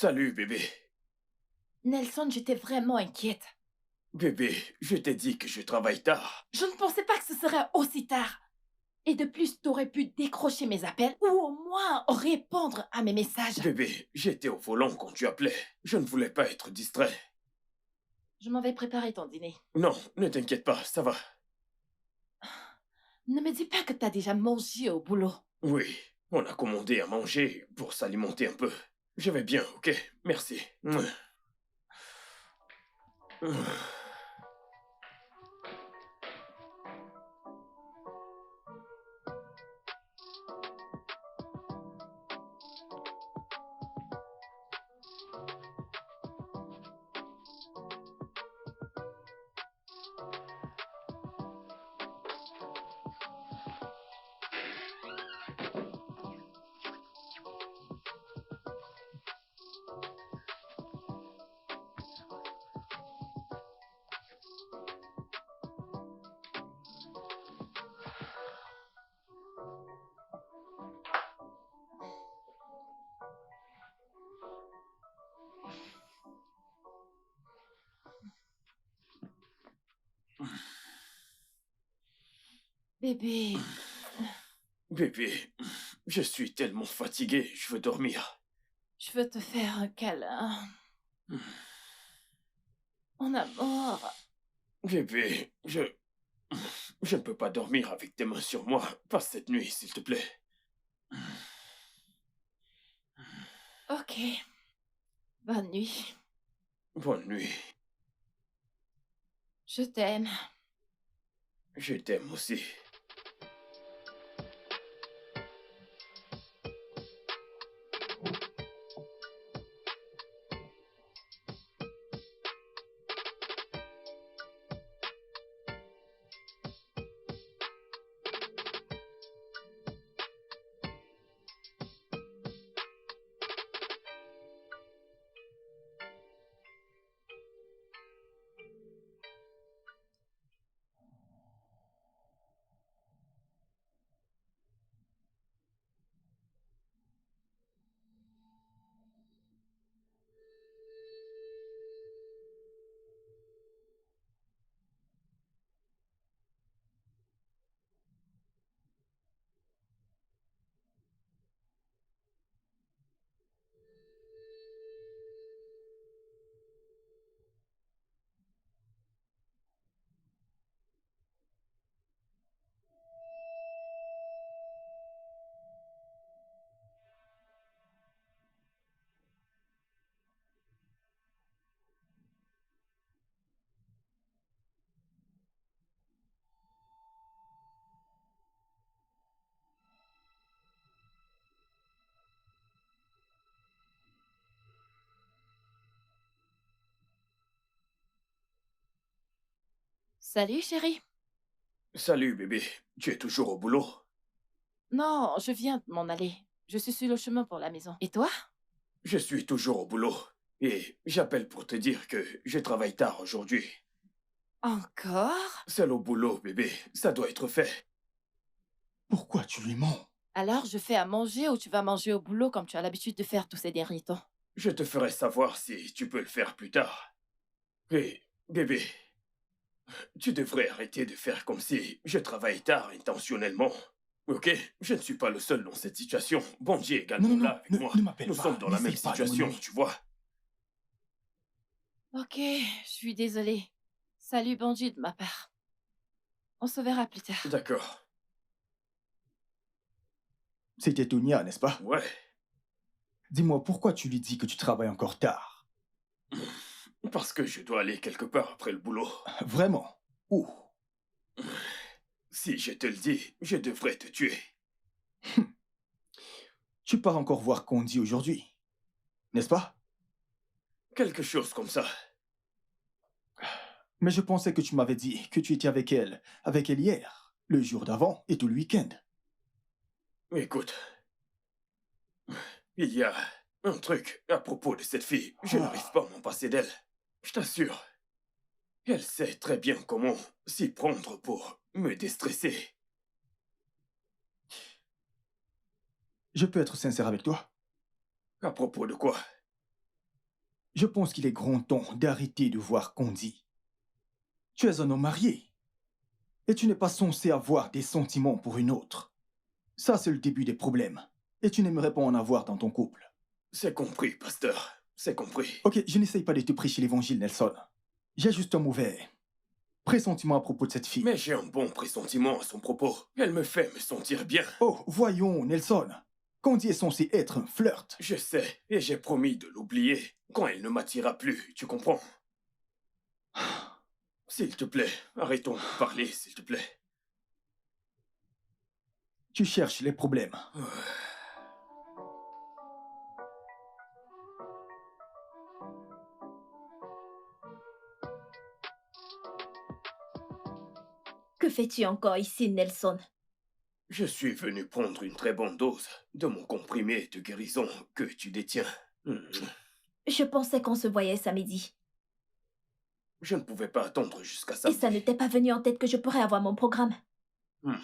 Salut, bébé. Nelson, j'étais vraiment inquiète. Bébé, je t'ai dit que je travaille tard. Je ne pensais pas que ce serait aussi tard. Et de plus, t'aurais pu décrocher mes appels ou au moins répondre à mes messages. Bébé, j'étais au volant quand tu appelais. Je ne voulais pas être distrait. Je m'en vais préparer ton dîner. Non, ne t'inquiète pas, ça va. Ne me dis pas que t'as déjà mangé au boulot. Oui, on a commandé à manger pour s'alimenter un peu. Je vais bien, ok? Merci. Bébé, Bébé, je suis tellement fatigué, je veux dormir. je veux te faire un câlin. Mon amour. Bébé, je ne peux pas dormir avec tes mains sur moi. Pas cette nuit, s'il te plaît. Ok. Bonne nuit. Bonne nuit. Je t'aime. Je t'aime aussi. Salut, chérie. Salut, bébé. Tu es toujours au boulot? Non, je viens de m'en aller. Je suis sur le chemin pour la maison. Et toi? Je suis toujours au boulot. Et j'appelle pour te dire que je travaille tard aujourd'hui. Encore? Seul au boulot, bébé. Ça doit être fait. Pourquoi tu lui mens? Alors, je fais à manger ou tu vas manger au boulot comme tu as l'habitude de faire tous ces derniers temps? Je te ferai savoir si tu peux le faire plus tard. Et, bébé, tu devrais arrêter de faire comme si je travaille tard intentionnellement. Ok? Je ne suis pas le seul dans cette situation. Bonji est Non, également non, là non, avec ne, moi. ne m'appelle Nous pas. sommes dans la même N'essaye pas de me situation, nommer. tu vois. Ok, je suis désolée. Salut Bandit de ma part. On se verra plus tard. D'accord. C'était Tonia, n'est-ce pas? Ouais. Dis-moi, pourquoi tu lui dis que tu travailles encore tard? Parce que je dois aller quelque part après le boulot. Vraiment? Où? Si je te le dis, je devrais te tuer. Tu pars encore voir Condi aujourd'hui, n'est-ce pas? Quelque chose comme ça. Mais je pensais que tu m'avais dit que tu étais avec elle hier, le jour d'avant et tout le week-end. Écoute, il y a un truc à propos de cette fille. Je n'arrive pas à m'en passer d'elle. Je t'assure. Elle sait très bien comment s'y prendre pour me déstresser. Je peux être sincère avec toi? À propos de quoi? Je pense qu'il est grand temps d'arrêter de voir Condi. Tu es un homme marié et tu n'es pas censé avoir des sentiments pour une autre. Ça, c'est le début des problèmes. Et tu n'aimerais pas en avoir dans ton couple. C'est compris, pasteur. C'est compris. Ok, je n'essaye pas de te prêcher l'évangile, Nelson. J'ai juste un mauvais pressentiment à propos de cette fille. Mais j'ai un bon pressentiment à son propos. Elle me fait me sentir bien. Oh, voyons, Nelson. Condi est censé être un flirt. Je sais, et j'ai promis de l'oublier quand elle ne m'attirera plus, tu comprends? S'il te plaît, arrêtons de parler, s'il te plaît. Tu cherches les problèmes. Que fais-tu encore ici, Nelson? Je suis venu prendre une très bonne dose de mon comprimé de guérison que tu détiens. Je pensais qu'on se voyait samedi. Je ne pouvais pas attendre jusqu'à Et samedi. ça ne t'est pas venu en tête que je pourrais avoir mon programme? Hmm.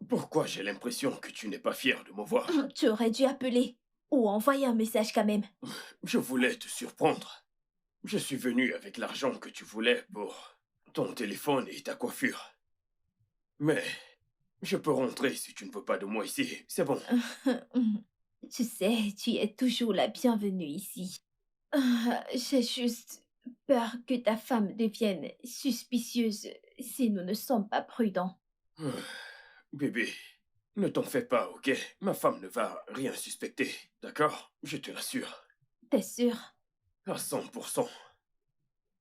Pourquoi j'ai l'impression que tu n'es pas fier de me voir? Tu aurais dû appeler ou envoyer un message quand même. Je voulais te surprendre. Je suis venu avec l'argent que tu voulais pour ton téléphone et ta coiffure. Mais je peux rentrer si tu ne veux pas de moi ici. C'est bon. Tu sais, tu es toujours la bienvenue ici. J'ai juste peur que ta femme devienne suspicieuse si nous ne sommes pas prudents. Bébé, ne t'en fais pas, ok? Ma femme ne va rien suspecter, d'accord? Je te l'assure. T'es sûr? À 100%.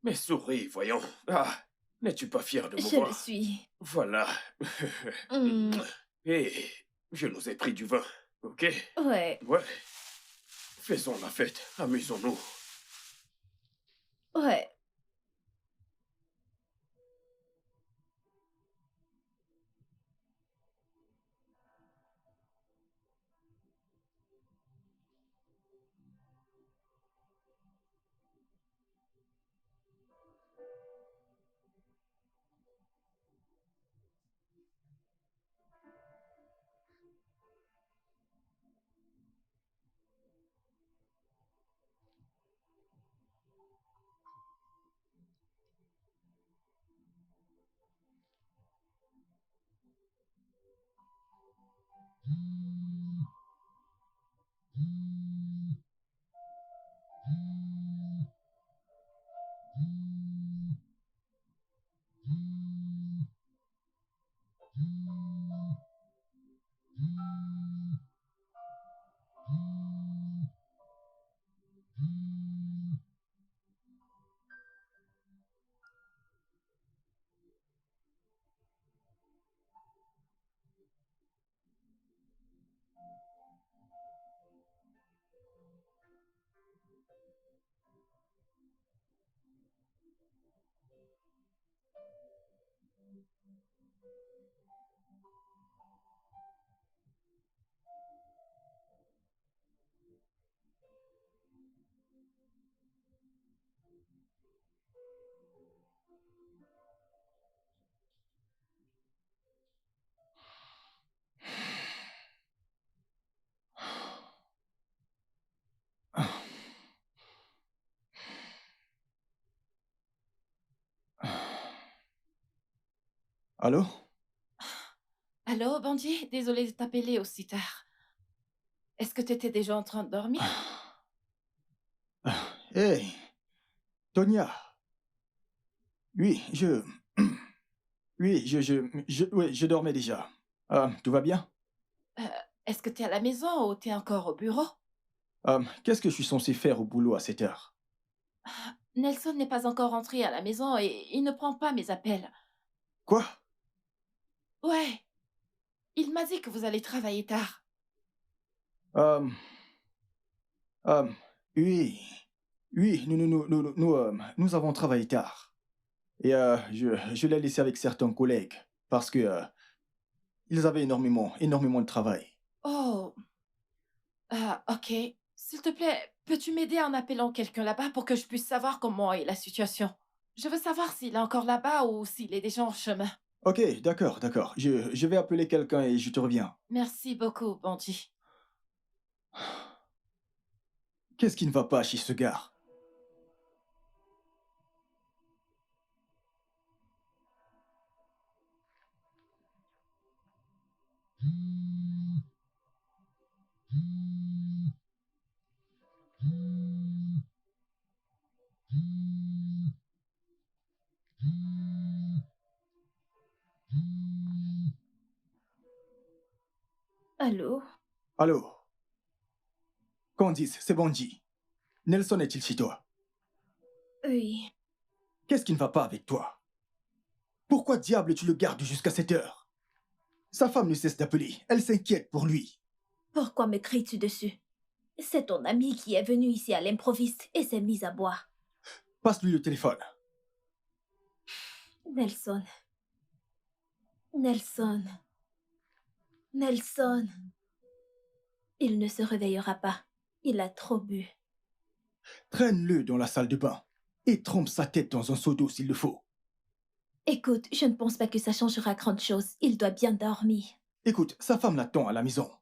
Mais souris, voyons. Ah, n'es-tu pas fier de me Je voir? le suis. Voilà. Hmm, Et je nous ai pris du vin, ok? ouais, Ouais. Faisons la fête, amusons-nous. ouais. Allô? Allô, Bandit? Désolée de t'appeler aussi tard. Est-ce que t'étais déjà en train de dormir? Hey, Tonya. Oui, Oui, oui, je dormais déjà. Tout va bien? Est-ce que t'es à la maison ou t'es encore au bureau? Qu'est-ce que je suis censé faire au boulot à cette heure? Nelson n'est pas encore rentré à la maison et il ne prend pas mes appels. Quoi? Ouais, il m'a dit que vous allez travailler tard. Euh, euh, oui, oui, nous avons travaillé tard. Et je l'ai laissé avec certains collègues parce que ils avaient énormément de travail. Oh, ok. S'il te plaît, peux-tu m'aider en appelant quelqu'un là-bas pour que je puisse savoir comment est la situation? Je veux savoir s'il est encore là-bas ou s'il est déjà en chemin. Ok, d'accord. Je vais appeler quelqu'un et je te reviens. Merci beaucoup, Bandit. Qu'est-ce qui ne va pas chez ce gars? Allô? Allô? Candice, c'est Bonji. Nelson est-il chez toi? Oui. Qu'est-ce qui ne va pas avec toi? Pourquoi diable tu le gardes jusqu'à cette heure? Sa femme ne cesse d'appeler. Elle s'inquiète pour lui. Pourquoi me cries-tu dessus? C'est ton ami qui est venu ici à l'improviste et s'est mis à boire. Passe-lui le téléphone. Nelson. Nelson. Nelson. Il ne se réveillera pas. Il a trop bu. Traîne-le dans la salle de bain et trempe sa tête dans un seau d'eau s'il le faut. Écoute, je ne pense pas que ça changera grande chose. Il doit bien dormir. Écoute, sa femme l'attend à la maison.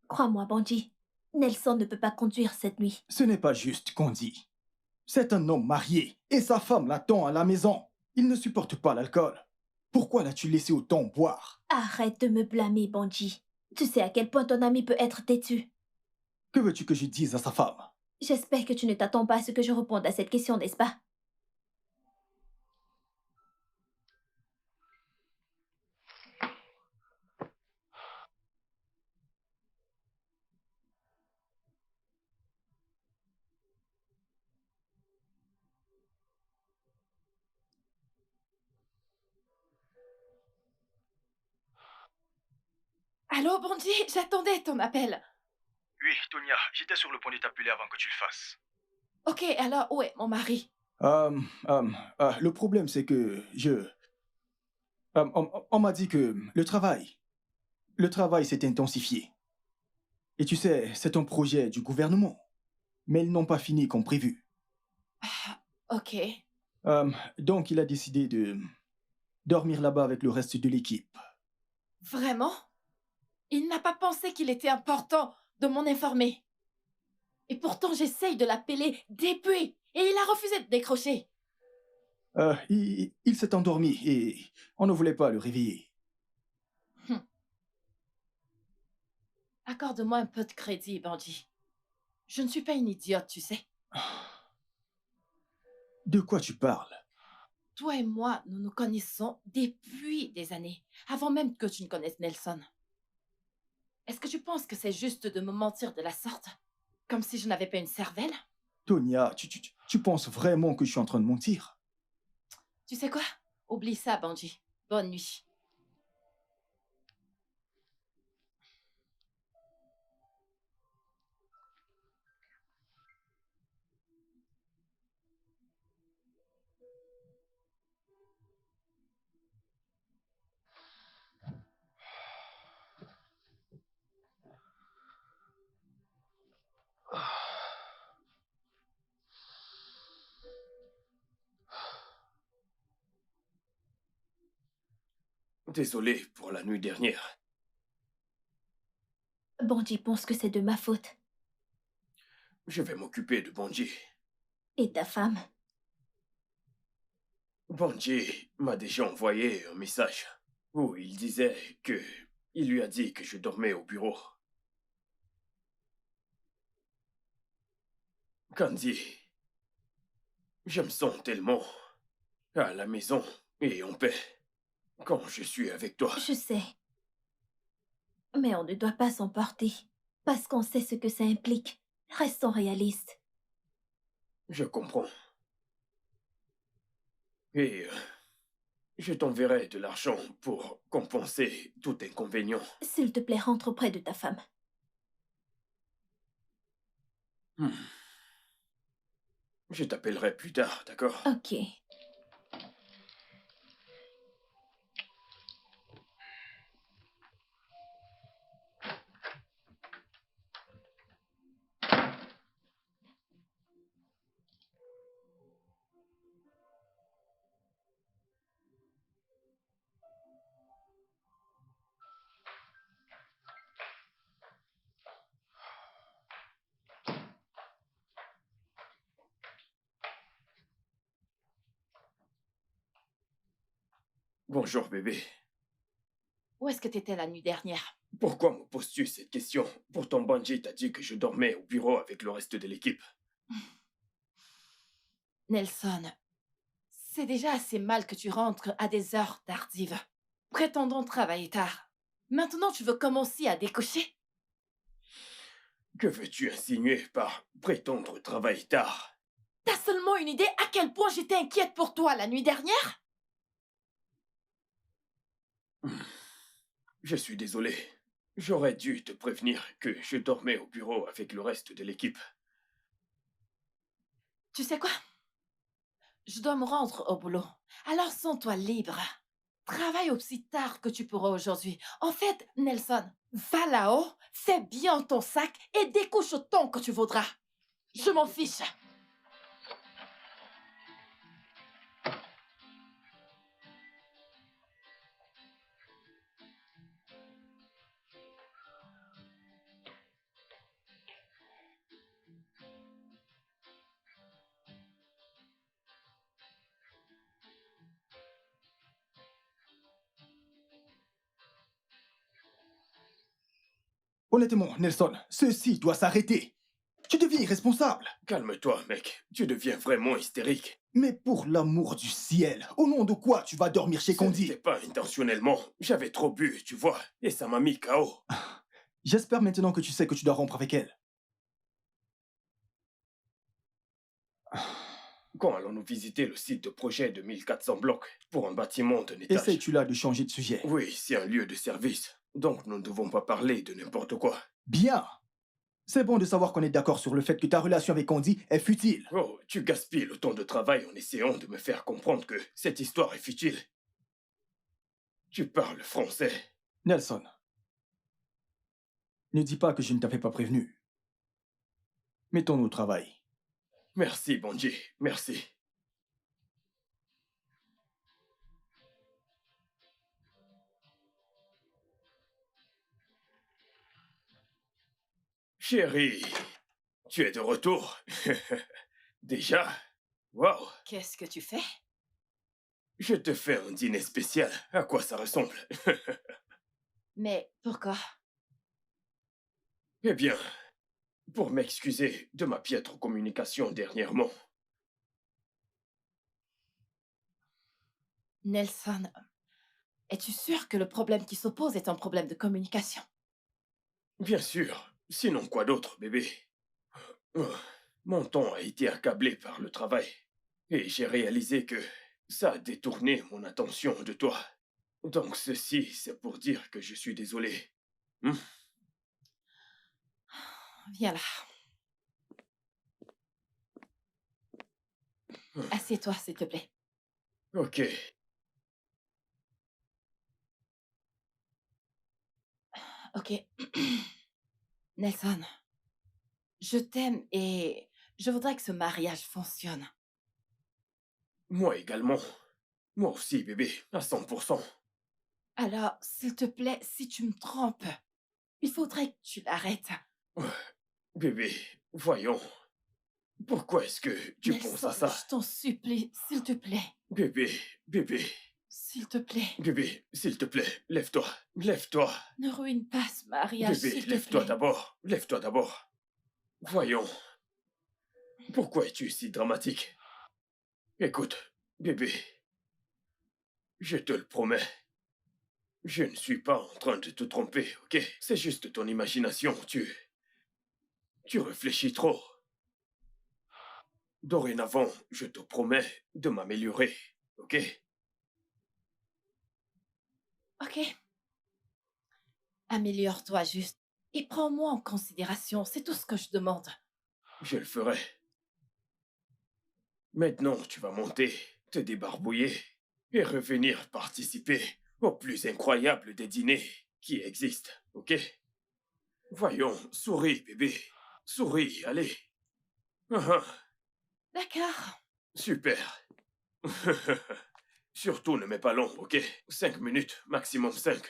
Crois-moi, Bandit. Nelson ne peut pas conduire cette nuit. Ce n'est pas juste qu'on dit. C'est un homme marié et sa femme l'attend à la maison. Il ne supporte pas l'alcool. Pourquoi l'as-tu laissé autant boire? Arrête de me blâmer, Bandit. Tu sais à quel point ton ami peut être têtu. Que veux-tu que je dise à sa femme? J'espère que tu ne t'attends pas à ce que je réponde à cette question, n'est-ce pas? Allô, Bonji, j'attendais ton appel. Oui, Tonya, j'étais sur le point de t'appeler avant que tu le fasses. Ok, alors où est mon mari? Le problème, c'est que on m'a dit que le travail s'est intensifié. Et tu sais, c'est un projet du gouvernement. Mais ils n'ont pas fini comme prévu. Ah, ok. Donc, il a décidé de dormir là-bas avec le reste de l'équipe. Vraiment? Il n'a pas pensé qu'il était important de m'en informer. Et pourtant, j'essaye de l'appeler depuis, et il a refusé de décrocher. Il s'est endormi et on ne voulait pas le réveiller. Accorde-moi un peu de crédit, Bandit. Je ne suis pas une idiote, tu sais. De quoi tu parles? Toi et moi, nous nous connaissons depuis des années, avant même que tu ne connaisses Nelson. Est-ce que tu penses que c'est juste de me mentir de la sorte? Comme si je n'avais pas une cervelle? Tonya, tu penses vraiment que je suis en train de mentir? Tu sais quoi? Oublie ça, Bandit. Bonne nuit. Désolé pour la nuit dernière. Bandit pense que c'est de ma faute. Je vais m'occuper de Bonji. Et ta femme? Bonji m'a déjà envoyé un message où il disait que il lui a dit que je dormais au bureau. Candy, je me sens tellement à la maison et en paix quand je suis avec toi. Je sais. Mais on ne doit pas s'emporter. Parce qu'on sait ce que ça implique. Restons réalistes. Je comprends. Et je t'enverrai de l'argent pour compenser tout inconvénient. S'il te plaît, rentre auprès de ta femme. Hmm. Je t'appellerai plus tard, d'accord? Ok. Bonjour, bébé. Où est-ce que t'étais la nuit dernière? Pourquoi me poses-tu cette question? Pourtant, Bungie t'a dit que je dormais au bureau avec le reste de l'équipe. Nelson, c'est déjà assez mal que tu rentres à des heures tardives, prétendant travailler tard. Maintenant, tu veux commencer à décocher? Que veux-tu insinuer par prétendre travailler tard? T'as seulement une idée à quel point j'étais inquiète pour toi la nuit dernière? Je suis désolé. J'aurais dû te prévenir que je dormais au bureau avec le reste de l'équipe. Tu sais quoi? Je dois me rendre au boulot. Alors sens-toi libre. Travaille aussi tard que tu pourras aujourd'hui. En fait, Nelson, va là-haut, fais bien ton sac et découche autant que tu voudras. Je m'en fiche. Honnêtement, Nelson, ceci doit s'arrêter. Tu deviens irresponsable. Calme-toi, mec. Tu deviens vraiment hystérique. Mais pour l'amour du ciel, au nom de quoi tu vas dormir chez Ce Condi? n'était pas intentionnellement. J'avais trop bu, tu vois, et ça m'a mis KO. J'espère maintenant que tu sais que tu dois rompre avec elle. Quand allons-nous visiter le site de projet de 1400 blocs pour un bâtiment d'un étage? Essayes-tu là de changer de sujet? Oui, c'est un lieu de service. Donc nous ne devons pas parler de n'importe quoi. Bien. C'est bon de savoir qu'on est d'accord sur le fait que ta relation avec Condi est futile. Oh, tu gaspilles le temps de travail en essayant de me faire comprendre que cette histoire est futile. Tu parles français. Nelson, ne dis pas que je ne t'avais pas prévenu. Mettons-nous au travail. Merci, Bungie. Merci. Chérie, tu es de retour. Déjà? Waouh. Qu'est-ce que tu fais? Je te fais un dîner spécial. À quoi ça ressemble? Mais pourquoi? Eh bien, pour m'excuser de ma piètre communication dernièrement. Nelson, es-tu sûr que le problème qui s'oppose est un problème de communication? Bien sûr. Sinon quoi d'autre, bébé? Oh, mon temps a été accablé par le travail. Et j'ai réalisé que ça a détourné mon attention de toi. Donc ceci, c'est pour dire que je suis désolé. Hmm? Viens là. Assieds-toi, s'il te plaît. Ok. Ok. Nelson, je t'aime et je voudrais que ce mariage fonctionne. Moi également. Moi aussi, bébé, à 100%. Alors, s'il te plaît, si tu me trompes, il faudrait que tu l'arrêtes. Bébé, voyons. Pourquoi est-ce que tu penses Nelson, à ça? je t'en supplie, s'il te plaît. Bébé, bébé, S'il te plaît. bébé, s'il te plaît, lève-toi, lève-toi. Ne ruine pas ce mariage, Bébé, s'il te lève-toi plaît. d'abord, lève-toi d'abord. Voyons. Pourquoi es-tu si dramatique? Écoute, bébé, je te le promets. Je ne suis pas en train de te tromper, ok? C'est juste ton imagination, tu réfléchis trop. Dorénavant, je te promets de m'améliorer, ok? Ok. Améliore-toi juste et prends-moi en considération, c'est tout ce que je demande. Je le ferai. Maintenant, tu vas monter, te débarbouiller et revenir participer au plus incroyable des dîners qui existent, ok? Voyons, souris, bébé. Souris, allez. Ah, ah, D'accord. super. Surtout ne mets pas long, ok? 5 minutes, maximum 5.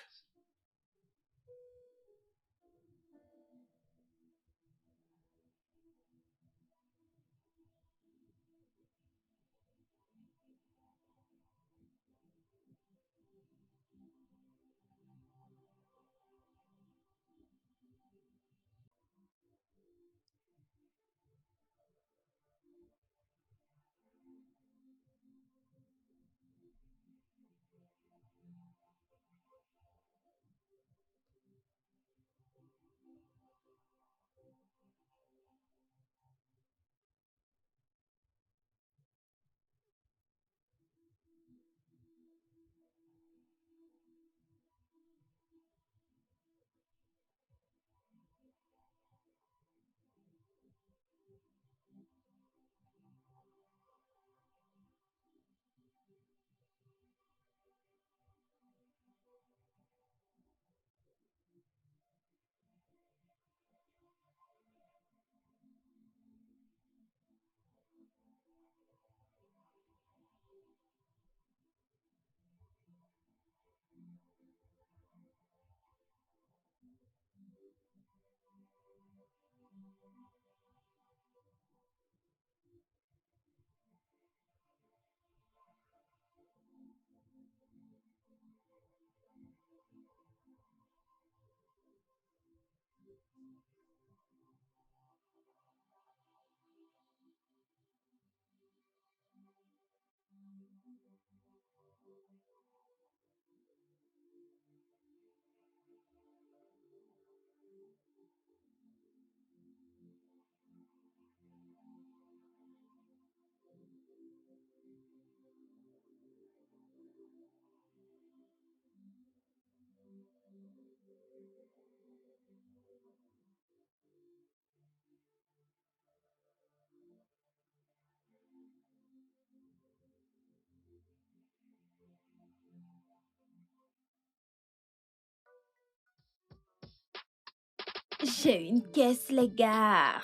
J'ai une caisse, les gars.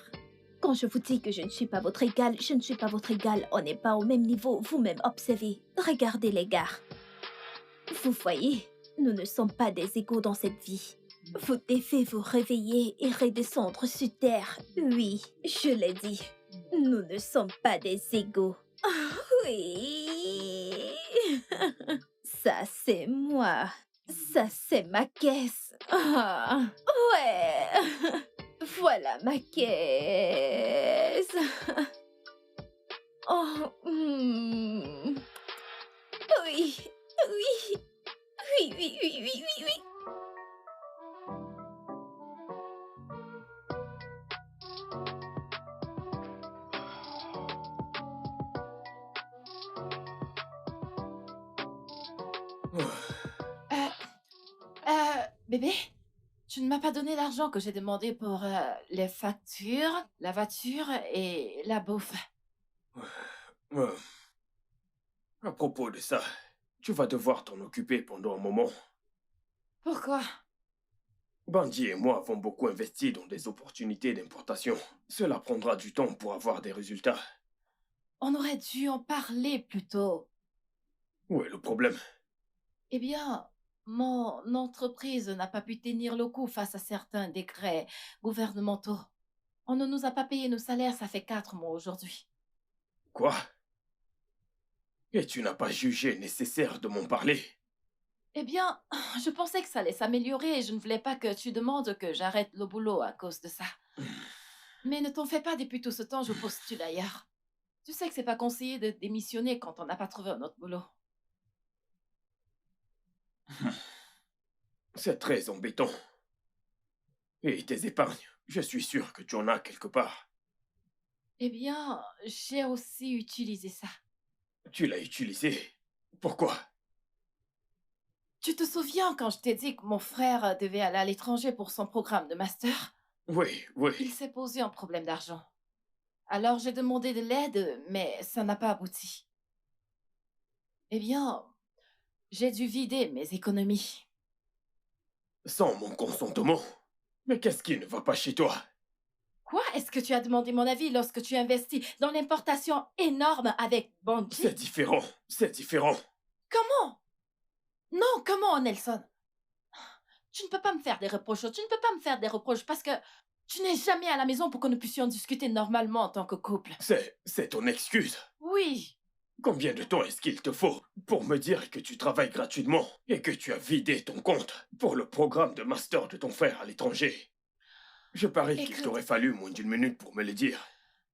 Quand je vous dis que je ne suis pas votre égal, je ne suis pas votre égal. On n'est pas au même niveau. Vous-même observez. Regardez, les gars. Vous voyez, nous ne sommes pas des égaux dans cette vie. Vous devez vous réveiller et redescendre sur terre. Oui, je l'ai dit. Nous ne sommes pas des égaux. Ah, oui. Ça, c'est moi. Ça, c'est ma caisse. Ah, ouais. Voilà ma caisse. Oh, oui, oui, oui, oui, oui, oui, oui, oui. Euh, bébé, tu ne m'as pas donné l'argent que j'ai demandé pour les factures, la voiture et la bouffe. Euh, À propos de ça, tu vas devoir t'en occuper pendant un moment. Pourquoi? Bandit et moi avons beaucoup investi dans des opportunités d'importation. Cela prendra du temps pour avoir des résultats. On aurait dû en parler plus tôt. Où est le problème? Eh bien, mon entreprise n'a pas pu tenir le coup face à certains décrets gouvernementaux. On ne nous a pas payé nos salaires, ça fait 4 mois aujourd'hui. Quoi? Et tu n'as pas jugé nécessaire de m'en parler? Eh bien, je pensais que ça allait s'améliorer et je ne voulais pas que tu demandes que j'arrête le boulot à cause de ça. Mais ne t'en fais pas, depuis tout ce temps, je postule ailleurs. Tu sais que c'est pas conseillé de démissionner quand on n'a pas trouvé un autre boulot. C'est très embêtant. Et tes épargnes, je suis sûr que tu en as quelque part. Eh bien, j'ai aussi utilisé ça. Tu l'as utilisé. Pourquoi? Tu te souviens quand je t'ai dit que mon frère devait aller à l'étranger pour son programme de master? Oui, Il oui. s'est posé un problème d'argent. Alors j'ai demandé de l'aide, mais ça n'a pas abouti. Eh bien, j'ai dû vider mes économies. Sans mon consentement. Mais qu'est-ce qui ne va pas chez toi? Quoi? Est-ce que tu as demandé mon avis lorsque tu investis dans l'importation énorme avec Bungie? C'est différent. C'est différent. Comment? Non, comment, Nelson? Tu ne peux pas me faire des reproches. Tu ne peux pas me faire des reproches parce que tu n'es jamais à la maison pour que nous puissions discuter normalement en tant que couple. C'est ton excuse. Oui. Combien de temps est-ce qu'il te faut pour me dire que tu travailles gratuitement et que tu as vidé ton compte pour le programme de master de ton frère à l'étranger? Je parie qu'il Écoute, t'aurait fallu moins d'une minute pour me le dire.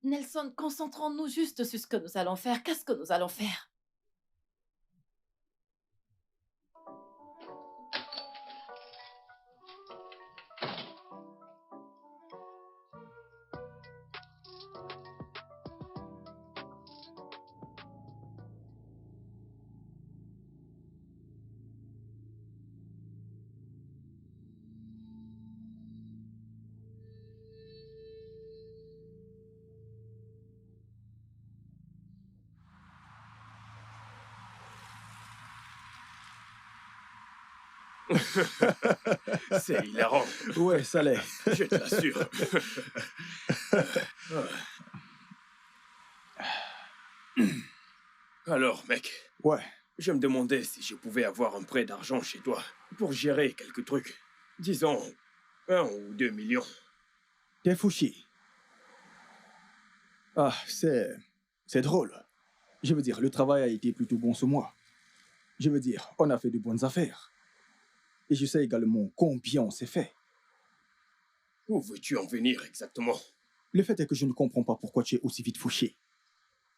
Nelson, concentrons-nous juste sur ce que nous allons faire. Qu'est-ce que nous allons faire? C'est hilarant, Ouais, ça l'est. je te l'assure. Alors, mec, Ouais, je me demandais si je pouvais avoir un prêt d'argent chez toi pour gérer quelques trucs. Disons, 1 ou 2 millions. t'es fouchi. Ah, c'est drôle. Je veux dire, le travail a été plutôt bon ce mois. Je veux dire, on a fait de bonnes affaires. Et je sais également combien on s'est fait. Où veux-tu en venir exactement? Le fait est que je ne comprends pas pourquoi tu es aussi vite fauché.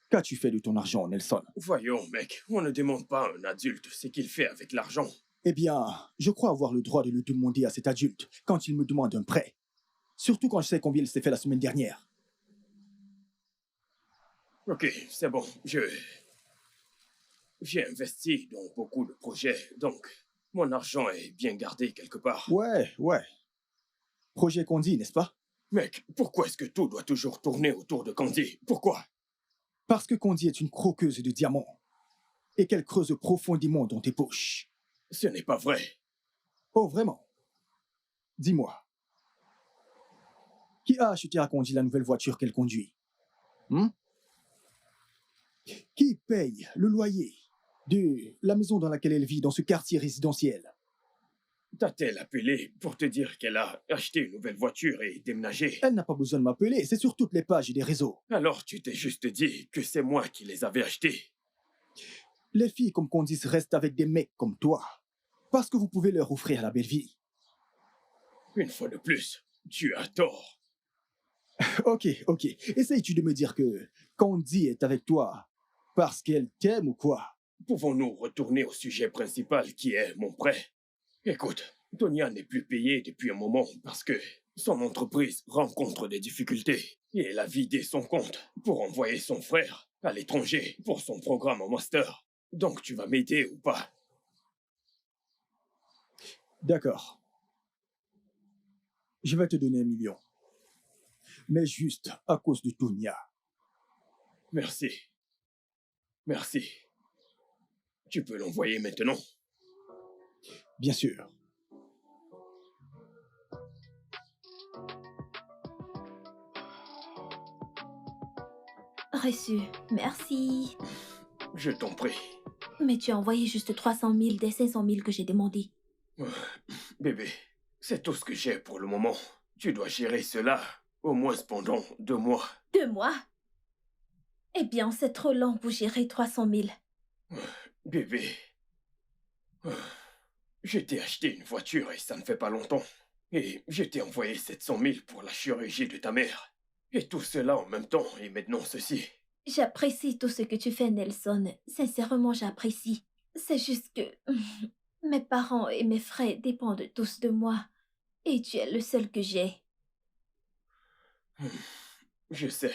Qu'as-tu fait de ton argent, Nelson? Voyons, mec, on ne demande pas à un adulte ce qu'il fait avec l'argent. Eh bien, je crois avoir le droit de le demander à cet adulte quand il me demande un prêt. Surtout quand je sais combien il s'est fait la semaine dernière. Ok, c'est bon, j'ai investi dans beaucoup de projets, donc mon argent est bien gardé quelque part. Ouais. Projet Condi, n'est-ce pas? Mec, pourquoi est-ce que tout doit toujours tourner autour de Candy? Pourquoi? Parce que Condi est une croqueuse de diamants et qu'elle creuse profondément dans tes poches. Ce n'est pas vrai. Oh, vraiment? Dis-moi, qui a acheté à Condi la nouvelle voiture qu'elle conduit? Qui paye le loyer de la maison dans laquelle elle vit dans ce quartier résidentiel? T'a-t-elle appelé pour te dire qu'elle a acheté une nouvelle voiture et déménagé? Elle n'a pas besoin de m'appeler, c'est sur toutes les pages des réseaux. Alors tu t'es juste dit que c'est moi qui les avais achetées. Les filles comme Candice restent avec des mecs comme toi, parce que vous pouvez leur offrir la belle vie. Une fois de plus, tu as tort. Ok. Essayes-tu de me dire que Candy est avec toi parce qu'elle t'aime ou quoi? Pouvons-nous retourner au sujet principal qui est mon prêt? Écoute, Tonya n'est plus payée depuis un moment parce que son entreprise rencontre des difficultés et elle a vidé son compte pour envoyer son frère à l'étranger pour son programme en master. Donc tu vas m'aider ou pas? D'accord. Je vais te donner 1 million. Mais juste à cause de Tonya. Merci. Merci. Tu peux l'envoyer maintenant? Bien sûr. Reçu. Merci. Je t'en prie. Mais tu as envoyé juste 300 000 des 500 000 que j'ai demandé. Bébé, c'est tout ce que j'ai pour le moment. Tu dois gérer cela, au moins pendant 2 mois. 2 mois? Eh bien, c'est trop lent pour gérer 300 000. Bébé, je t'ai acheté une voiture et ça ne fait pas longtemps. Et je t'ai envoyé 700 000 pour la chirurgie de ta mère. Et tout cela en même temps, et maintenant ceci. J'apprécie tout ce que tu fais, Nelson. Sincèrement, j'apprécie. C'est juste que mes parents et mes frères dépendent tous de moi. Et tu es le seul que j'ai. Je sais.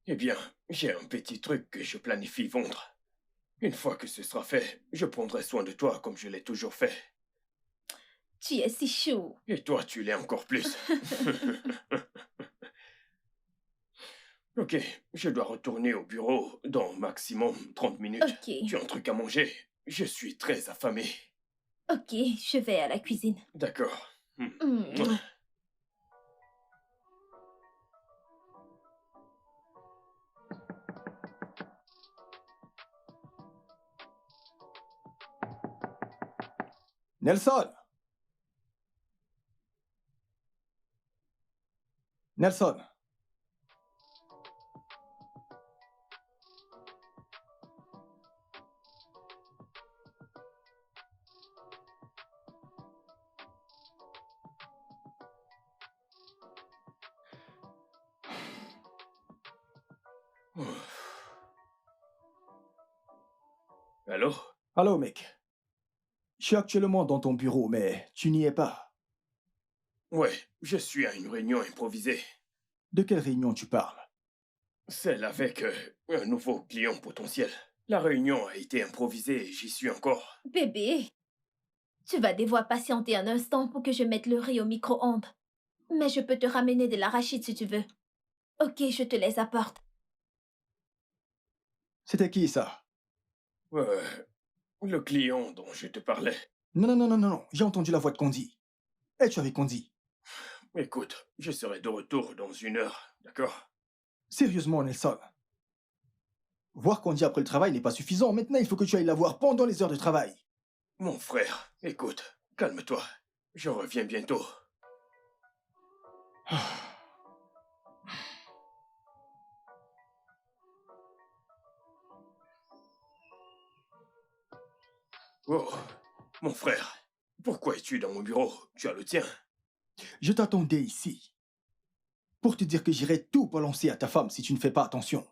Eh bien, j'ai un petit truc que je planifie vendre. Une fois que ce sera fait, je prendrai soin de toi comme je l'ai toujours fait. Tu es si chou. Et toi, tu l'es encore plus. Ok, je dois retourner au bureau dans maximum 30 minutes. Ok. Tu as un truc à manger? Je suis très affamé. Ok, je vais à la cuisine. D'accord. Mm. Nelson! Nelson! Allô? Allô, mec. Je suis actuellement dans ton bureau, mais tu n'y es pas. Ouais, je suis à une réunion improvisée. De quelle réunion tu parles? Celle avec un nouveau client potentiel. La réunion a été improvisée et j'y suis encore. Bébé, tu vas devoir patienter un instant pour que je mette le riz au micro-ondes. Mais je peux te ramener de l'arachide si tu veux. Ok, je te les apporte. C'était qui, ça? Le client dont je te parlais. Non. J'ai entendu la voix de Candy. Es-tu avec Candy? Écoute, je serai de retour dans 1 heure, d'accord? Sérieusement, Nelson. Voir Candy après le travail n'est pas suffisant. Maintenant, il faut que tu ailles la voir pendant les heures de travail. Mon frère, écoute, calme-toi. Je reviens bientôt. Oh, mon frère, pourquoi es-tu dans mon bureau? Tu as le tien. Je t'attendais ici pour te dire que j'irai tout balancer à ta femme si tu ne fais pas attention.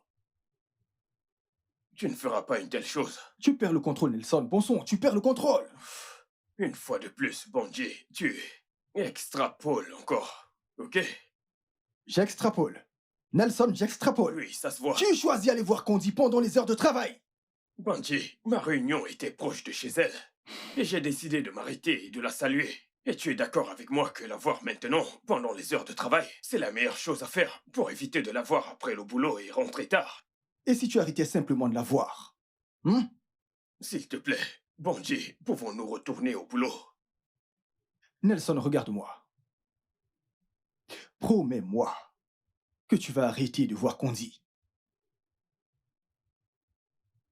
Tu ne feras pas une telle chose. Tu perds le contrôle, Nelson. Bon sang, tu perds le contrôle. Une fois de plus, Bungie, tu extrapoles encore, ok? J'extrapole. Nelson, j'extrapole. Oui, ça se voit. Tu choisis d'aller voir Condi pendant les heures de travail. Bungie, ma réunion était proche de chez elle. Et j'ai décidé de m'arrêter et de la saluer. Et tu es d'accord avec moi que la voir maintenant, pendant les heures de travail, c'est la meilleure chose à faire pour éviter de la voir après le boulot et rentrer tard. Et si tu arrêtais simplement de la voir? S'il te plaît, Bungie, pouvons-nous retourner au boulot? Nelson, regarde-moi. Promets-moi que tu vas arrêter de voir Condi.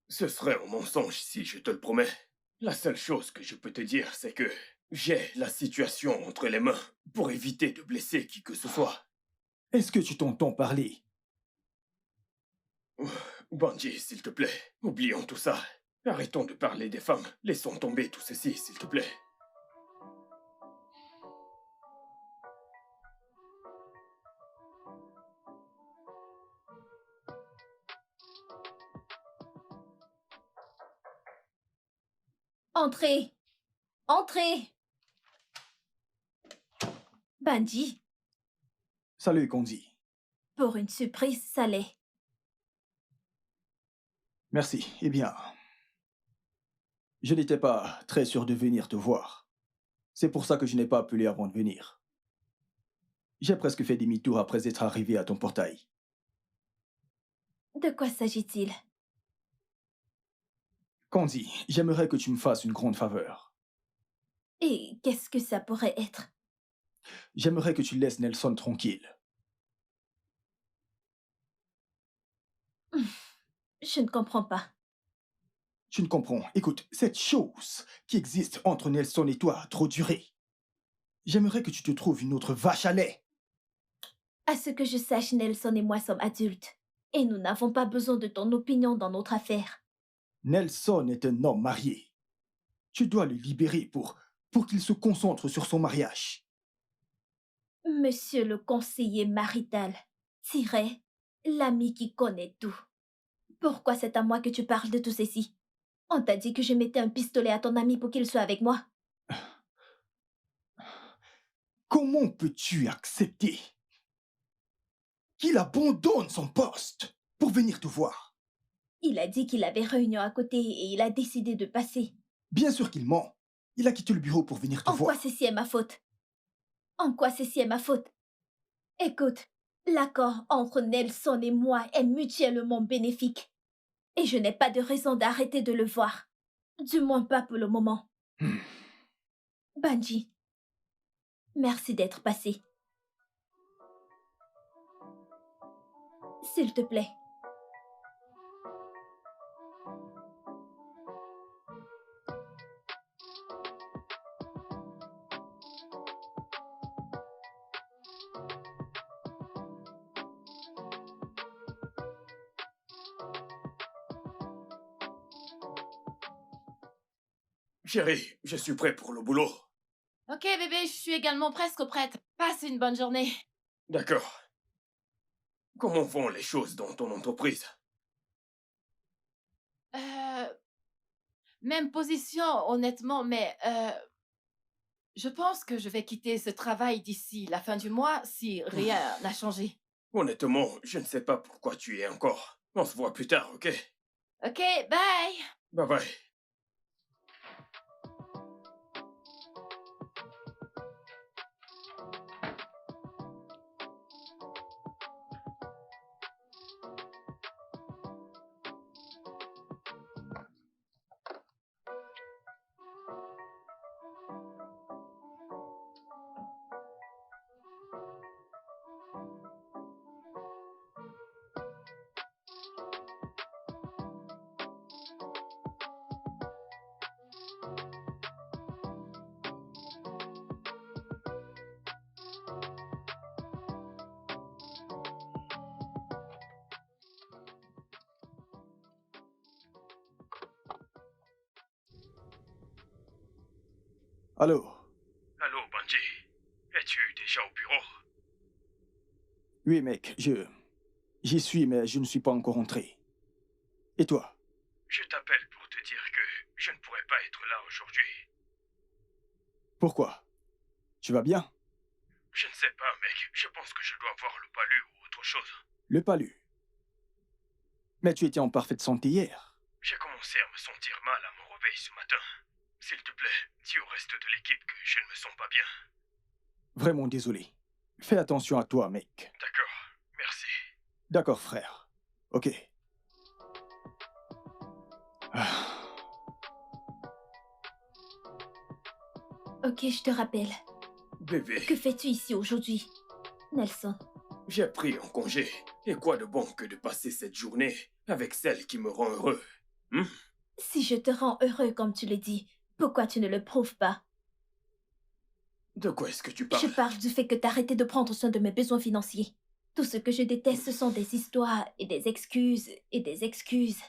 Ce serait un mensonge si je te le promets. La seule chose que je peux te dire, c'est que j'ai la situation entre les mains pour éviter de blesser qui que ce soit. Est-ce que tu t'entends parler? Bungie, s'il te plaît, oublions tout ça. Arrêtons de parler des femmes. Laissons tomber tout ceci, s'il te plaît. Entrez. Entrez. Bungie, Salut, Condi. pour une surprise salée. Merci. Eh bien, je n'étais pas très sûr de venir te voir. C'est pour ça que je n'ai pas appelé avant de venir. J'ai presque fait demi-tour après être arrivé à ton portail. De quoi s'agit-il? Condi, j'aimerais que tu me fasses une grande faveur. Et qu'est-ce que ça pourrait être? J'aimerais que tu laisses Nelson tranquille. Je ne comprends pas. Tu ne comprends. Écoute, cette chose qui existe entre Nelson et toi a trop duré. J'aimerais que tu te trouves une autre vache à lait. À ce que je sache, Nelson et moi sommes adultes. Et nous n'avons pas besoin de ton opinion dans notre affaire. Nelson est un homme marié. Tu dois le libérer pour qu'il se concentre sur son mariage. Monsieur le conseiller marital, Tiret, l'ami qui connaît tout. Pourquoi c'est à moi que tu parles de tout ceci? On t'a dit que je mettais un pistolet à ton ami pour qu'il soit avec moi. Comment peux-tu accepter qu'il abandonne son poste pour venir te voir? Il a dit qu'il avait réunion à côté et il a décidé de passer. Bien sûr qu'il ment. Il a quitté le bureau pour venir te En quoi voir. ceci est ma faute? En quoi ceci est ma faute? Écoute, l'accord entre Nelson et moi est mutuellement bénéfique. Et je n'ai pas de raison d'arrêter de le voir. Du moins pas pour le moment. Bungie, merci d'être passé. S'il te plaît. Chérie, je suis prêt pour le boulot. Ok, bébé, je suis également presque prête. Passe une bonne journée. D'accord. Comment vont les choses dans ton entreprise? Même position, honnêtement, mais je pense que je vais quitter ce travail d'ici la fin du mois si rien n'a changé. Honnêtement, je ne sais pas pourquoi tu y es encore. On se voit plus tard, ok? Ok, bye! Bye bye. Allô? Allô, Bungie. Es-tu déjà déjà au bureau? Oui, mec, j'y suis, mais je ne suis pas encore entré. Et toi? Je t'appelle pour te dire que je ne pourrais pas être là aujourd'hui. Pourquoi? Tu vas bien? Je ne sais pas, mec. Je pense que je dois voir le palu ou autre chose. Le palu. Mais tu étais en parfaite santé hier. J'ai commencé à me sentir mal à mon réveil ce matin. S'il te plaît, dis au reste de l'équipe que je ne me sens pas bien. Vraiment désolé. Fais attention à toi, mec. D'accord, merci. D'accord, frère. Ok. Ah, Ok, je te rappelle. Bébé, Que fais-tu ici aujourd'hui, Nelson? j'ai pris un congé. Et quoi de bon que de passer cette journée avec celle qui me rend heureux? Hmm? Si je te rends heureux comme tu le dis, pourquoi tu ne le prouves pas? De quoi est-ce que tu Je parles? parle du fait que t'as arrêté de prendre soin de mes besoins financiers. Tout ce que je déteste, ce sont des histoires et des excuses et des excuses.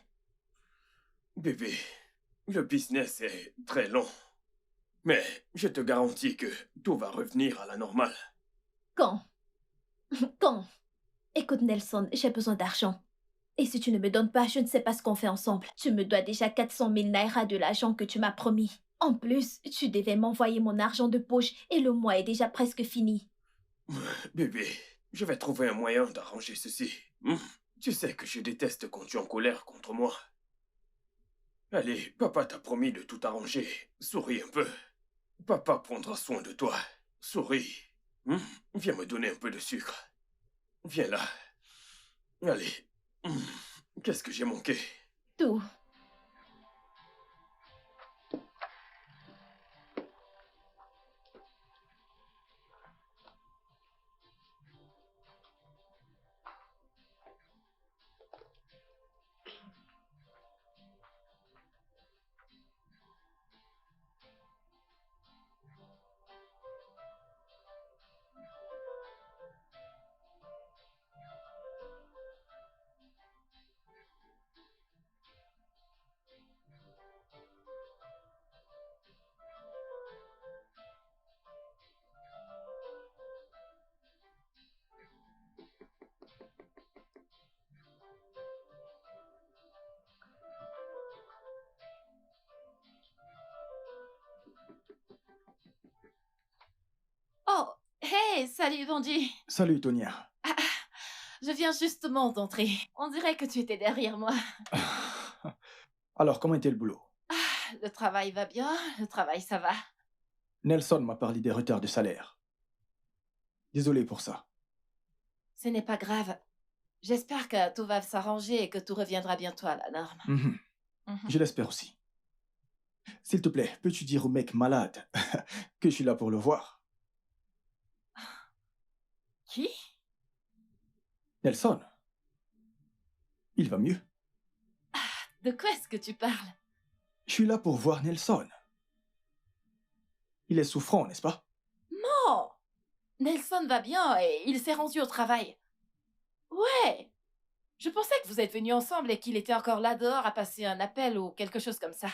Bébé, le business est très long. Mais je te garantis que tout va revenir à la normale. Quand? Quand? Écoute, Nelson, j'ai besoin d'argent. Et si tu ne me donnes pas, je ne sais pas ce qu'on fait ensemble. Tu me dois déjà 400 000 naira de l'argent que tu m'as promis. En plus, tu devais m'envoyer mon argent de poche et le mois est déjà presque fini. Bébé, je vais trouver un moyen d'arranger ceci. Tu sais que je déteste quand tu es en colère contre moi. Allez, papa t'a promis de tout arranger. Souris un peu. Papa prendra soin de toi. Souris. Viens me donner un peu de sucre. Viens là. Allez. Qu'est-ce que j'ai manqué? Tout. Oh, hey, salut Bandit. salut, Tonia. Ah, je viens justement d'entrer. On dirait que tu étais derrière moi. Alors, comment était le boulot? Le travail va bien, le travail ça va. Nelson m'a parlé des retards de salaire. Désolé pour ça. Ce n'est pas grave. J'espère que tout va s'arranger et que tout reviendra bientôt à la norme. Mhm. Mhm. Je l'espère aussi. S'il te plaît, peux-tu dire au mec malade que je suis là pour le voir? Qui? Nelson. Il va mieux. De quoi est-ce que tu parles? Je suis là pour voir Nelson. Il est souffrant, n'est-ce pas? Oh, Nelson va bien et il s'est rendu au travail. Ouais. Je pensais que vous êtes venus ensemble et qu'il était encore là dehors à passer un appel ou quelque chose comme ça.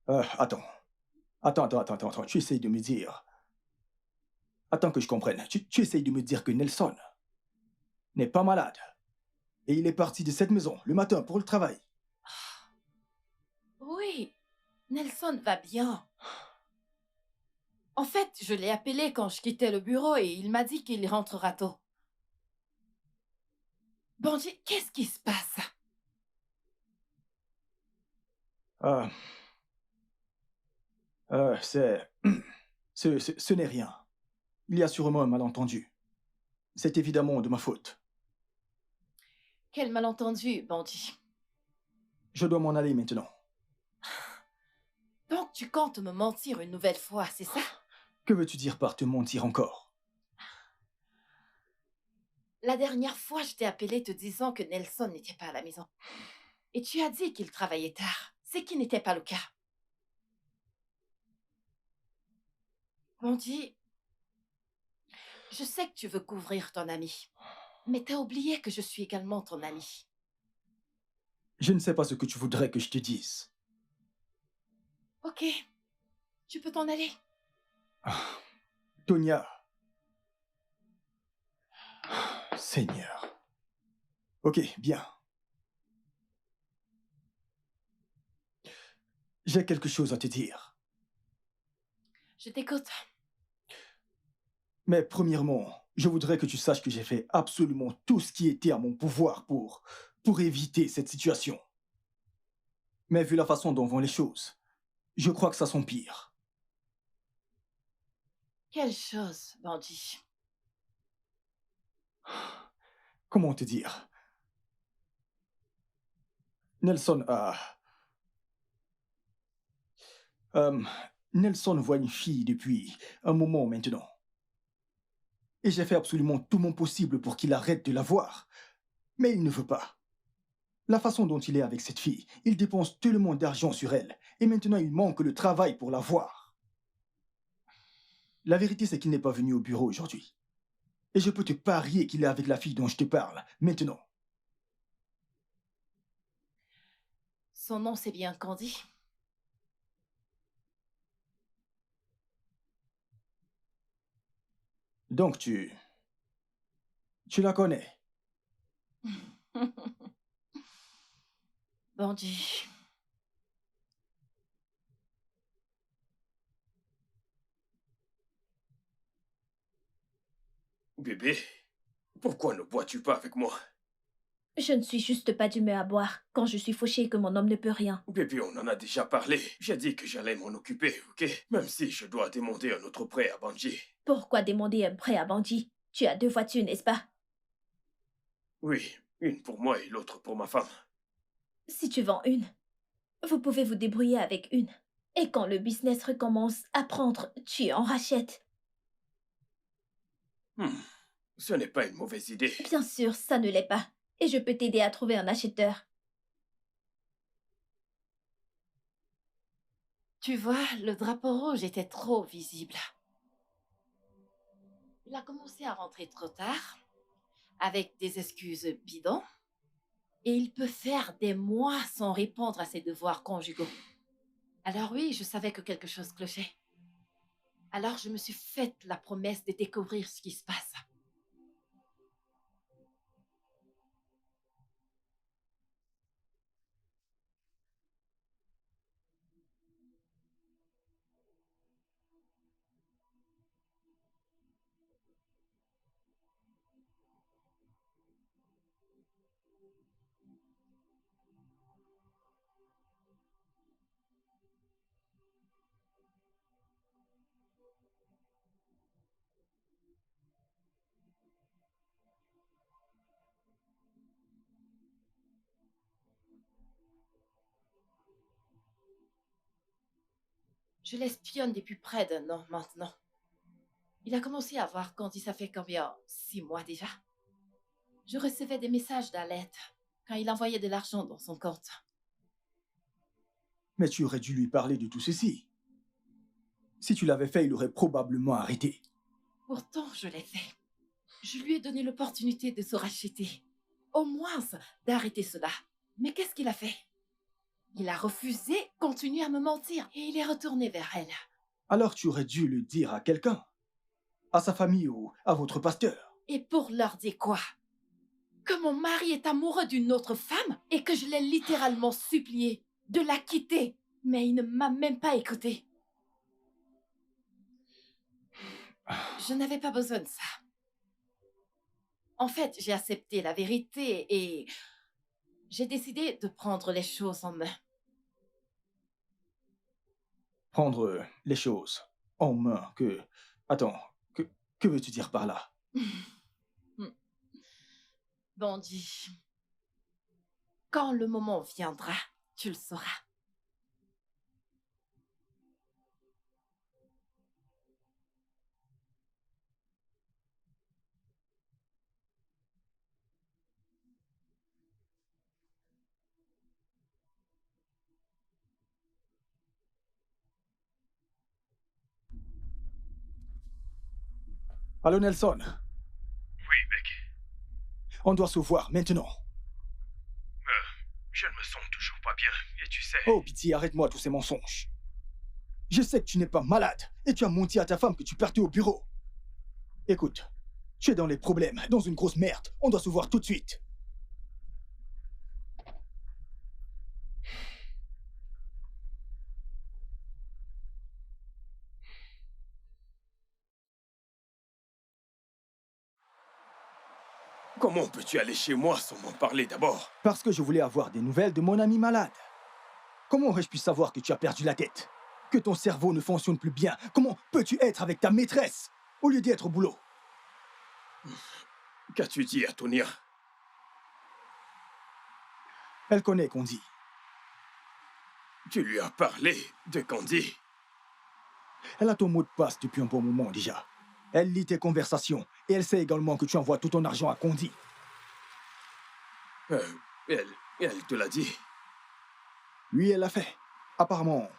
Attends. Attends. Tu essayes de me dire... Attends que je comprenne. Tu essayes de me dire que Nelson n'est pas malade. Et il est parti de cette maison le matin pour le travail. Oui, Nelson va bien. En fait, je l'ai appelé quand je quittais le bureau et il m'a dit qu'il rentrera tôt. Bandit, qu'est-ce qui se passe? Euh, ce n'est rien. Il y a sûrement un malentendu. C'est évidemment de ma faute. Quel malentendu, Bandit. Je dois m'en aller maintenant. Donc tu comptes me mentir une nouvelle fois, c'est ça? Que veux-tu dire par te mentir encore? La dernière fois, je t'ai appelé te disant que Nelson n'était pas à la maison. Et tu as dit qu'il travaillait tard, ce qui n'était pas le cas. Bandit, je sais que tu veux couvrir ton ami, mais t'as oublié que je suis également ton ami. Je ne sais pas ce que tu voudrais que je te dise. Ok, tu peux t'en aller. Ah, Tonya. Seigneur. Ok, bien. J'ai quelque chose à te dire. Je t'écoute. Mais premièrement, je voudrais que tu saches que j'ai fait absolument tout ce qui était à mon pouvoir pour éviter cette situation. Mais vu la façon dont vont les choses, je crois que ça s'empire. Quelle chose, bandit? Comment te dire? Nelson a... Nelson voit une fille depuis un moment maintenant. Et j'ai fait absolument tout mon possible pour qu'il arrête de la voir. Mais il ne veut pas. La façon dont il est avec cette fille, il dépense tellement d'argent sur elle. Et maintenant, il manque le travail pour la voir. La vérité, c'est qu'il n'est pas venu au bureau aujourd'hui. Et je peux te parier qu'il est avec la fille dont je te parle, maintenant. Son nom, c'est bien Candy? Donc tu la connais. Bandit. Bébé, pourquoi ne bois-tu pas avec moi? Je ne suis juste pas d'humeur à boire quand je suis fauchée que mon homme ne peut rien. Bébé, on en a déjà parlé. J'ai dit que j'allais m'en occuper, ok? Même si je dois demander un autre prêt à Bungie. Pourquoi demander un prêt à Bandit? Tu as 2 voitures, n'est-ce pas? Oui, une pour moi et l'autre pour ma femme. Si tu vends une, vous pouvez vous débrouiller avec une. Et quand le business recommence à prendre, tu en rachètes. Ce n'est pas une mauvaise idée. Bien sûr, ça ne l'est pas. Et je peux t'aider à trouver un acheteur. Tu vois, le drapeau rouge était trop visible. Il a commencé à rentrer trop tard, avec des excuses bidons, et il peut faire des mois sans répondre à ses devoirs conjugaux. Alors oui, je savais que quelque chose clochait. Alors je me suis faite la promesse de découvrir ce qui se passe. Je l'espionne depuis près d'1 an maintenant. Il a commencé à voir Candy, ça fait combien? 6 mois déjà. Je recevais des messages d'alerte quand il envoyait de l'argent dans son compte. Mais tu aurais dû lui parler de tout ceci. Si tu l'avais fait, il aurait probablement arrêté. Pourtant, je l'ai fait. Je lui ai donné l'opportunité de se racheter. Au moins, d'arrêter cela. Mais qu'est-ce qu'il a fait? Il a refusé, continué à me mentir, et il est retourné vers elle. Alors tu aurais dû le dire à quelqu'un. À sa famille ou à votre pasteur. Et pour leur dire quoi? Que mon mari est amoureux d'une autre femme et que je l'ai littéralement supplié de la quitter. Mais il ne m'a même pas écouté. Je n'avais pas besoin de ça. En fait, j'ai accepté la vérité et j'ai décidé de prendre les choses en main. Prendre les choses en main que... Attends, que veux-tu dire par là? Bandit, quand le moment viendra, tu le sauras. Allô, Nelson? Oui, mec. On doit se voir maintenant. Je ne me sens toujours pas bien, et tu sais... Oh, pitié, arrête-moi tous ces mensonges. Je sais que tu n'es pas malade, et tu as menti à ta femme que tu partais au bureau. Écoute, tu es dans les problèmes, dans une grosse merde. On doit se voir tout de suite. Comment peux-tu aller chez moi sans m'en parler d'abord? Parce que je voulais avoir des nouvelles de mon ami malade. Comment aurais-je pu savoir que tu as perdu la tête? Que ton cerveau ne fonctionne plus bien? Comment peux-tu être avec ta maîtresse au lieu d'être au boulot? Qu'as-tu dit à Tonya? Elle connaît Candy. Tu lui as parlé de Candy? Elle a ton mot de passe depuis un bon moment déjà. Elle lit tes conversations et elle sait également que tu envoies tout ton argent à Candy. Elle te l'a dit? Oui, elle l'a fait. Apparemment,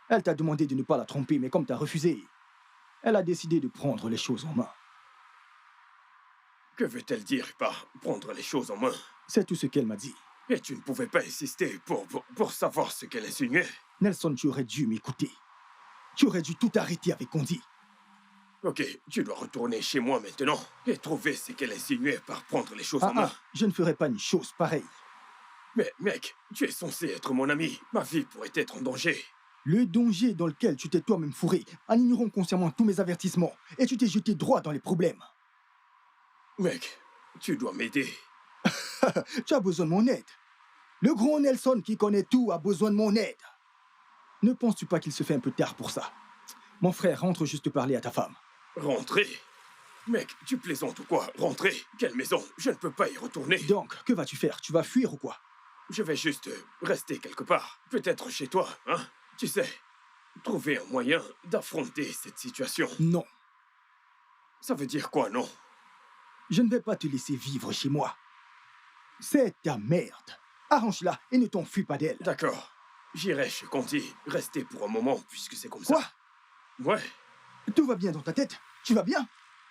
elle t'a demandé de ne pas la tromper, mais comme t'as refusé, elle a décidé de prendre les choses en main. Que veut-elle dire par prendre les choses en main? C'est tout ce qu'elle m'a dit. Et tu ne pouvais pas insister pour savoir ce qu'elle insinuait? Nelson, tu aurais dû m'écouter. Tu aurais dû tout arrêter avec Candy. Ok, tu dois retourner chez moi maintenant et trouver ce qu'elle insinuait par prendre les choses en main. Je ne ferai pas une chose pareille. Mais mec, tu es censé être mon ami. Ma vie pourrait être en danger. Le danger dans lequel tu t'es toi-même fourré, en ignorant consciemment tous mes avertissements, et tu t'es jeté droit dans les problèmes. Mec, tu dois m'aider. Tu as besoin de mon aide. Le gros Nelson qui connaît tout a besoin de mon aide. Ne penses-tu pas qu'il se fait un peu tard pour ça? Mon frère, rentre juste parler à ta femme. Rentrer? Mec, tu plaisantes ou quoi? Rentrer? Quelle maison? Je ne peux pas y retourner. Donc, que vas-tu faire? Tu vas fuir ou quoi? Je vais juste rester quelque part. Peut-être chez toi, hein? Tu sais, trouver un moyen d'affronter cette situation. Non. Ça veut dire quoi, non? Je ne vais pas te laisser vivre chez moi. C'est ta merde. Arrange-la et ne t'enfuis pas d'elle. D'accord. J'irai chez Candy, rester pour un moment, puisque c'est comme ça. Quoi? Ouais. Tout va bien dans ta tête? Tu vas bien?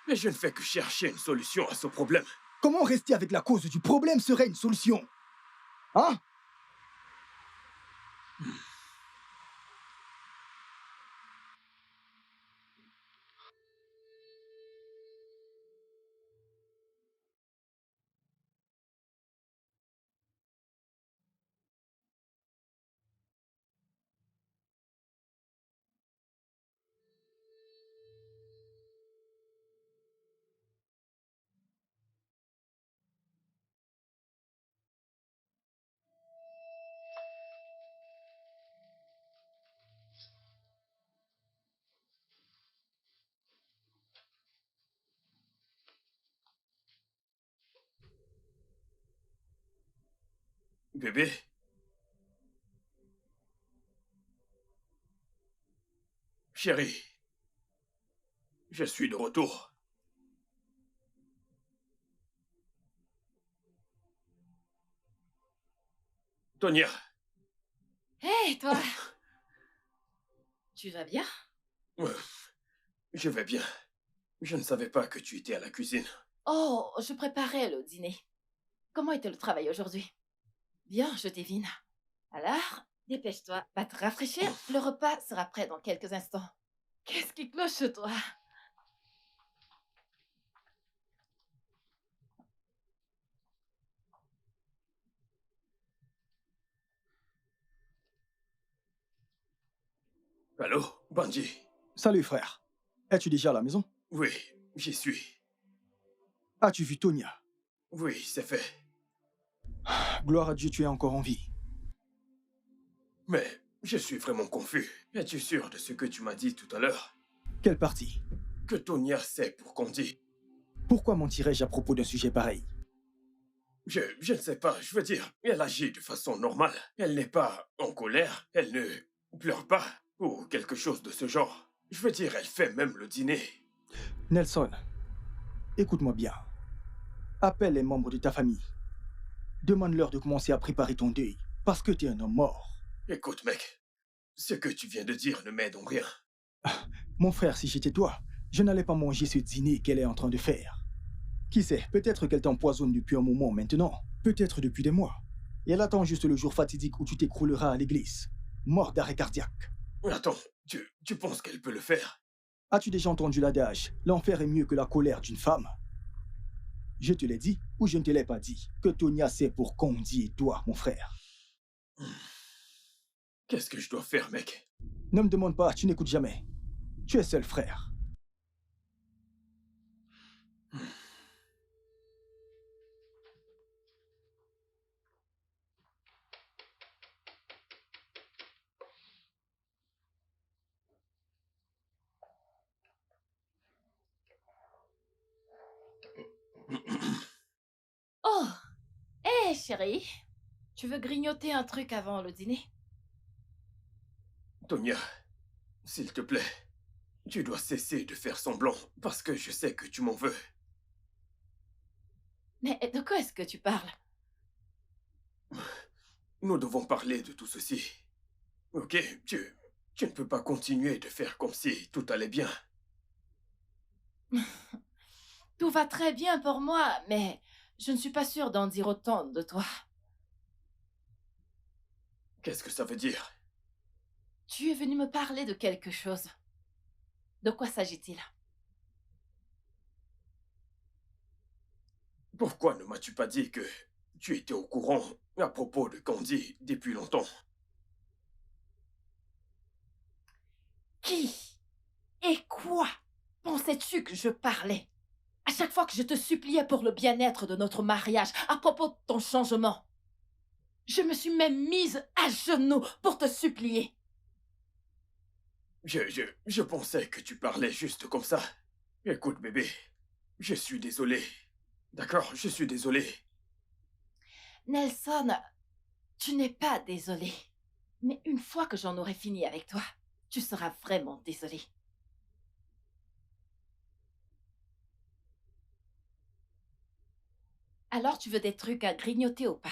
Mais je ne fais que chercher une solution à ce problème. Comment rester avec la cause du problème serait une solution? Hein? Bébé? Chérie, je suis de retour. Tonya. Hé, toi! Tu vas bien? Je vais bien. Je ne savais pas que tu étais à la cuisine. Oh, je préparais le dîner. Comment était le travail aujourd'hui? Bien, je devine. Alors, dépêche-toi, va te rafraîchir. Le repas sera prêt dans quelques instants. Qu'est-ce qui cloche chez toi? Allô, Bungie? Salut frère. Es-tu déjà à la maison? Oui, j'y suis. As-tu vu Tonya? Oui, c'est fait. Gloire à Dieu, tu es encore en vie. Mais je suis vraiment confus. Es-tu sûr de ce que tu m'as dit tout à l'heure? Quelle partie? Que Tonya sait pour Candy. Pourquoi mentirais-je à propos d'un sujet pareil? Je ne sais pas, je veux dire, elle agit de façon normale. Elle n'est pas en colère, elle ne pleure pas, ou quelque chose de ce genre. Je veux dire, elle fait même le dîner. Nelson, écoute-moi bien. Appelle les membres de ta famille. Demande-leur de commencer à préparer ton deuil, parce que t'es un homme mort. Écoute, mec, ce que tu viens de dire ne m'aide en rien. Mon frère, si j'étais toi, je n'allais pas manger ce dîner qu'elle est en train de faire. Qui sait, peut-être qu'elle t'empoisonne depuis un moment maintenant, peut-être depuis des mois. Et elle attend juste le jour fatidique où tu t'écrouleras à l'église, mort d'arrêt cardiaque. Attends, tu penses qu'elle peut le faire? As-tu déjà entendu l'adage « L'enfer est mieux que la colère d'une femme » ? Je te l'ai dit ou je ne te l'ai pas dit que Tonya c'est pour Condi et toi, mon frère. Qu'est-ce que je dois faire, mec? Ne me demande pas, tu n'écoutes jamais. Tu es seul frère. Oh! Hé, chérie! Tu veux grignoter un truc avant le dîner? Tonya, s'il te plaît, tu dois cesser de faire semblant parce que je sais que tu m'en veux. Mais de quoi est-ce que tu parles? Nous devons parler de tout ceci. Ok, tu ne peux pas continuer de faire comme si tout allait bien. Tout va très bien pour moi, mais je ne suis pas sûre d'en dire autant de toi. Qu'est-ce que ça veut dire? Tu es venu me parler de quelque chose. De quoi s'agit-il? Pourquoi ne m'as-tu pas dit que tu étais au courant à propos de Candy depuis longtemps? Qui et quoi pensais-tu que je parlais? À chaque fois que je te suppliais pour le bien-être de notre mariage, à propos de ton changement, je me suis même mise à genoux pour te supplier. Je pensais que tu parlais juste comme ça. Écoute, bébé, je suis désolé. D'accord, je suis désolé. Nelson, tu n'es pas désolé. Mais une fois que j'en aurai fini avec toi, tu seras vraiment désolé. Alors tu veux des trucs à grignoter ou pas?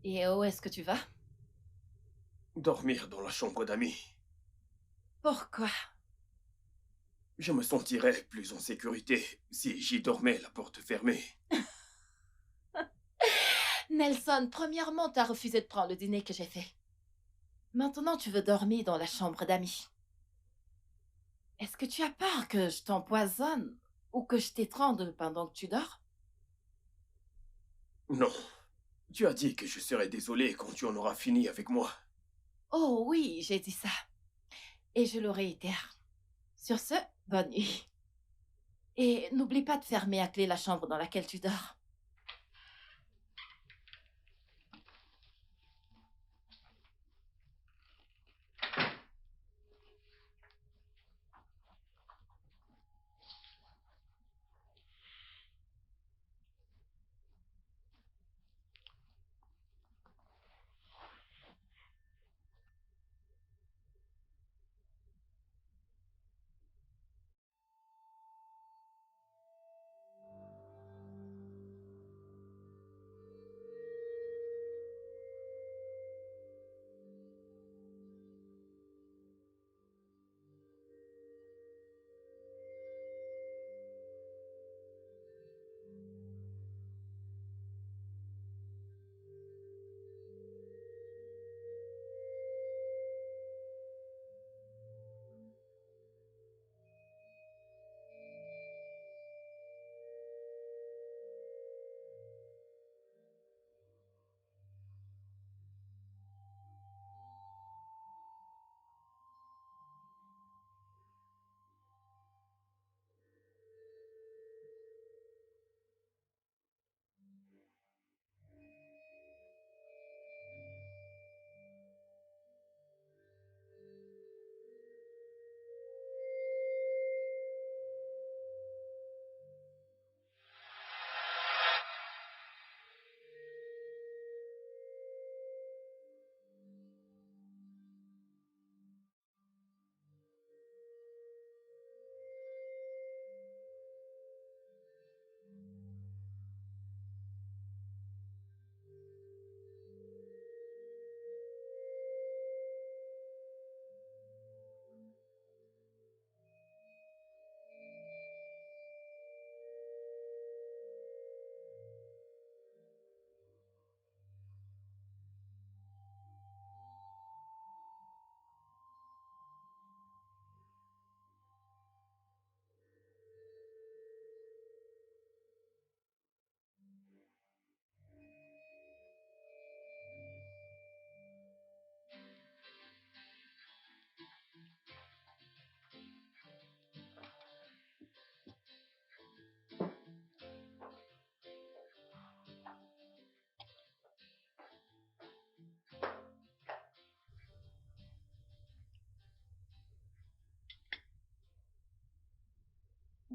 Et où est-ce que tu vas? Dormir dans la chambre d'amis. Pourquoi? Je me sentirais plus en sécurité si j'y dormais la porte fermée. Nelson, premièrement, t'as refusé de prendre le dîner que j'ai fait. Maintenant, tu veux dormir dans la chambre d'amis. Est-ce que tu as peur que je t'empoisonne ou que je t'étrangle pendant que tu dors? Non, tu as dit que je serais désolé quand tu en auras fini avec moi. Oh oui, j'ai dit ça. Et je le réitère. Sur ce, bonne nuit. Et n'oublie pas de fermer à clé la chambre dans laquelle tu dors.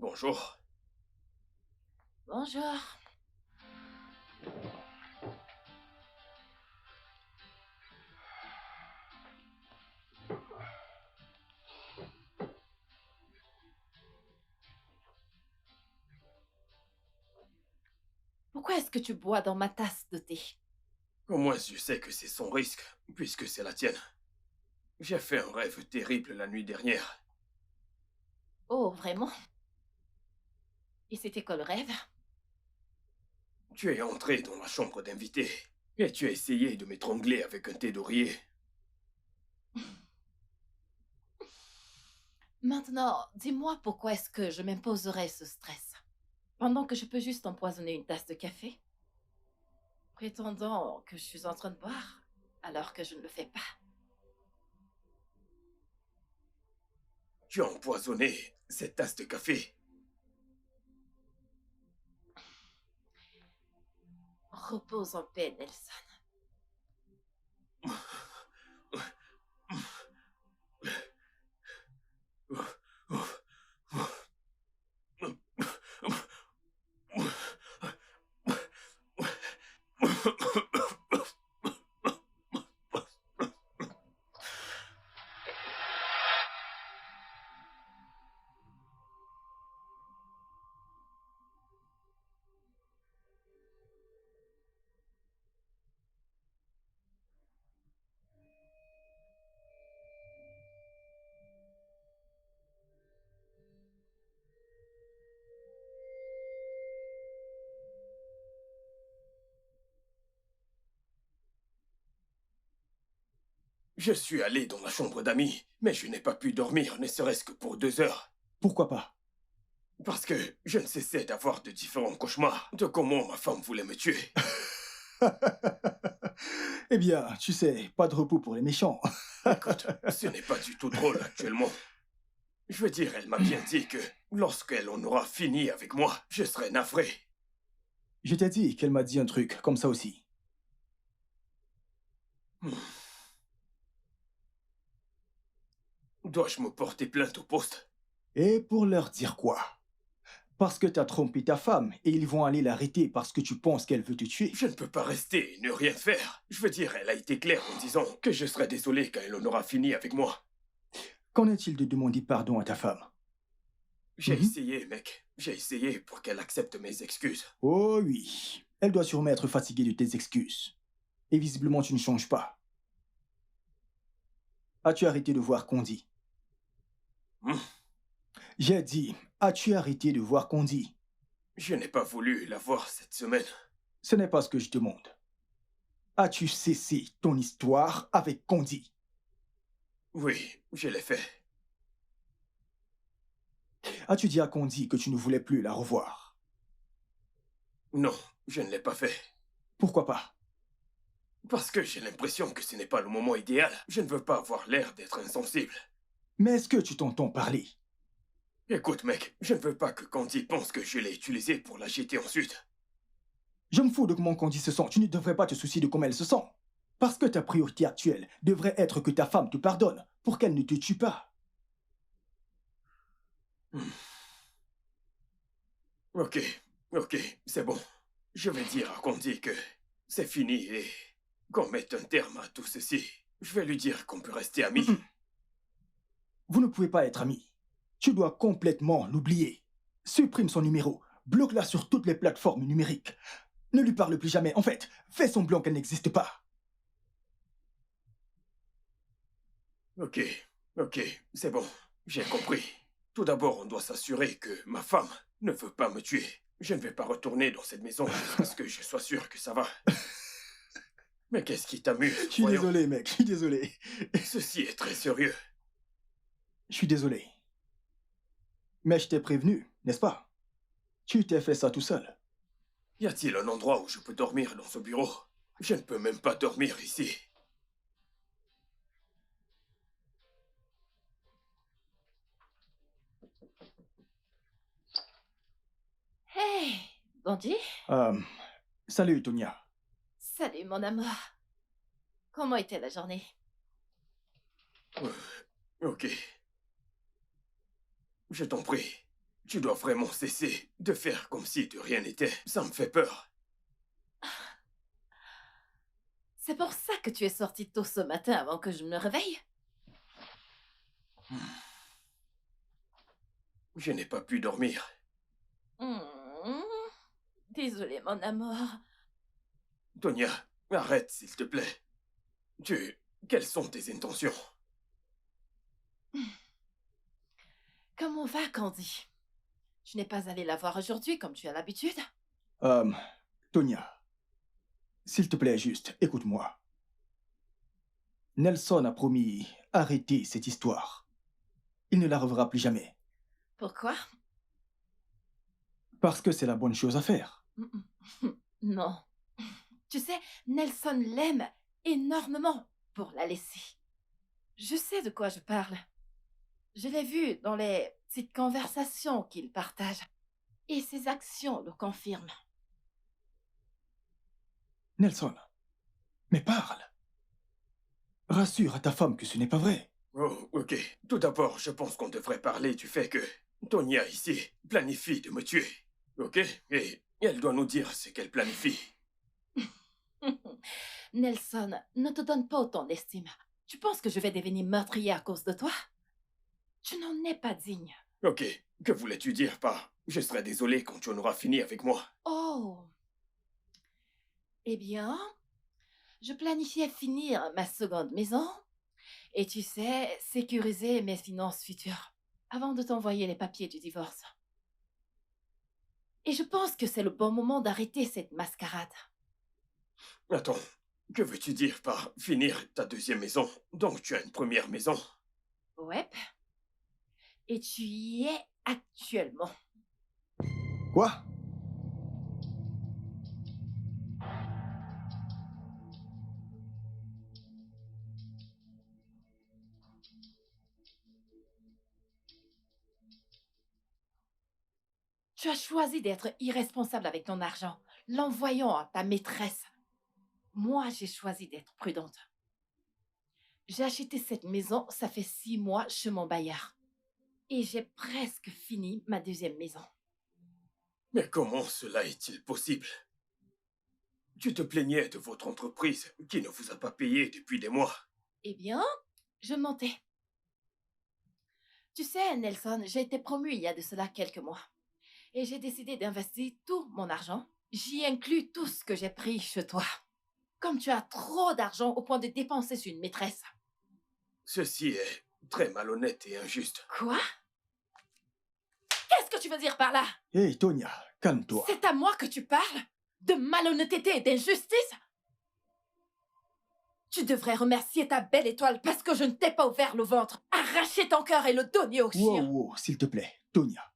Bonjour. Bonjour. Pourquoi est-ce que tu bois dans ma tasse de thé? Au moins, je sais que c'est son risque, puisque c'est la tienne. J'ai fait un rêve terrible la nuit dernière. Oh, vraiment? Et c'était quoi le rêve? Tu es entré dans la chambre d'invité et tu as essayé de m'étrangler avec un thé d'oreiller. Maintenant, dis-moi pourquoi est-ce que je m'imposerais ce stress, pendant que je peux juste empoisonner une tasse de café, prétendant que je suis en train de boire, alors que je ne le fais pas. Tu as empoisonné cette tasse de café. Repose en paix, Nelson. Je suis allé dans la chambre d'amis, mais je n'ai pas pu dormir, ne serait-ce que pour 2 heures. Pourquoi pas? Parce que je ne cessais d'avoir de différents cauchemars de comment ma femme voulait me tuer. Eh bien, tu sais, pas de repos pour les méchants. Écoute, ce n'est pas du tout drôle actuellement. Je veux dire, elle m'a bien dit que lorsqu'elle en aura fini avec moi, je serai navré. Je t'ai dit qu'elle m'a dit un truc comme ça aussi. Dois-je me porter plainte au poste? Et pour leur dire quoi? Parce que t'as trompé ta femme et ils vont aller l'arrêter parce que tu penses qu'elle veut te tuer. Je ne peux pas rester et ne rien faire. Je veux dire, elle a été claire en disant que je serai désolé quand elle en aura fini avec moi. Qu'en est-il de demander pardon à ta femme? J'ai Mhm. essayé, mec. J'ai essayé pour qu'elle accepte mes excuses. Oh oui, elle doit sûrement être fatiguée de tes excuses. Et visiblement tu ne changes pas. As-tu arrêté de voir Condi? Hmm. J'ai dit, as-tu arrêté de voir Condi? Je n'ai pas voulu la voir cette semaine. Ce n'est pas ce que je demande. As-tu cessé ton histoire avec Condi? Oui, je l'ai fait. As-tu dit à Condi que tu ne voulais plus la revoir? Non, je ne l'ai pas fait. Pourquoi pas? Parce que j'ai l'impression que ce n'est pas le moment idéal. Je ne veux pas avoir l'air d'être insensible. Mais est-ce que tu t'entends parler? Écoute, mec, je ne veux pas que Candy pense que je l'ai utilisée pour la jeter ensuite. Je me fous de comment Candy se sent. Tu ne devrais pas te soucier de comment elle se sent. Parce que ta priorité actuelle devrait être que ta femme te pardonne pour qu'elle ne te tue pas. Ok, c'est bon. Je vais dire à Candy que c'est fini et qu'on mette un terme à tout ceci. Je vais lui dire qu'on peut rester amis. Vous ne pouvez pas être amis. Tu dois complètement l'oublier. Supprime son numéro. Bloque-la sur toutes les plateformes numériques. Ne lui parle plus jamais. En fait, fais semblant qu'elle n'existe pas. Ok, c'est bon. J'ai compris. Tout d'abord, on doit s'assurer que ma femme ne veut pas me tuer. Je ne vais pas retourner dans cette maison jusqu'à ce que je sois sûr que ça va. Mais qu'est-ce qui t'amuse? Je suis Voyons. désolé, mec. Je suis désolé. Ceci est très sérieux. Je suis désolé. Mais je t'ai prévenu, n'est-ce pas? Tu t'es fait ça tout seul. Y a-t-il un endroit où je peux dormir dans ce bureau? Je ne peux même pas dormir ici. Hey, Gondi? Salut, Tonya. Salut, mon amour. Comment était la journée? Ok. Je t'en prie. Tu dois vraiment cesser de faire comme si de rien n'était. Ça me fait peur. C'est pour ça que tu es sorti tôt ce matin avant que je me réveille? Je n'ai pas pu dormir. Hmm. Désolée, mon amour. Tonya, arrête, s'il te plaît. Quelles sont tes intentions? Comment va, Candy? Tu n'es pas allé la voir aujourd'hui comme tu as l'habitude? Tonya, s'il te plaît, juste, écoute-moi. Nelson a promis arrêter cette histoire. Il ne la reverra plus jamais. Pourquoi? Parce que c'est la bonne chose à faire. Non. Tu sais, Nelson l'aime énormément pour la laisser. Je sais de quoi je parle. Je l'ai vu dans les petites conversations qu'il partage. Et ses actions le confirment. Nelson, mais parle. Rassure à ta femme que ce n'est pas vrai. Oh, ok. Tout d'abord, je pense qu'on devrait parler du fait que Tonya, ici, planifie de me tuer. Ok? Et elle doit nous dire ce qu'elle planifie. Nelson, ne te donne pas autant d'estime. Tu penses que je vais devenir meurtrier à cause de toi? Tu n'en es pas digne. Ok. Que voulais-tu dire par « Je serai désolé quand tu en auras fini avec moi » ? Oh. Eh bien, je planifiais finir ma seconde maison et tu sais, sécuriser mes finances futures avant de t'envoyer les papiers du divorce. Et je pense que c'est le bon moment d'arrêter cette mascarade. Attends, que veux-tu dire par « finir ta deuxième maison » ? Donc tu as une première maison. Ouais. Et tu y es actuellement. Quoi? Tu as choisi d'être irresponsable avec ton argent, l'envoyant à ta maîtresse. Moi, j'ai choisi d'être prudente. J'ai acheté cette maison, ça fait 6 mois chez mon bailleur. Et j'ai presque fini ma deuxième maison. Mais comment cela est-il possible ? Tu te plaignais de votre entreprise qui ne vous a pas payé depuis des mois. Eh bien, je mentais. Tu sais, Nelson, j'ai été promue il y a de cela quelques mois. Et j'ai décidé d'investir tout mon argent. J'y inclus tout ce que j'ai pris chez toi. Comme tu as trop d'argent au point de dépenser sur une maîtresse. Ceci est très malhonnête et injuste. Quoi? Qu'est-ce que tu veux dire par là? Hé, Tonya, calme-toi. C'est à moi que tu parles? De malhonnêteté et d'injustice? Tu devrais remercier ta belle étoile parce que je ne t'ai pas ouvert le ventre, arraché ton cœur et le donné au chien. Wow, s'il te plaît, Tonya.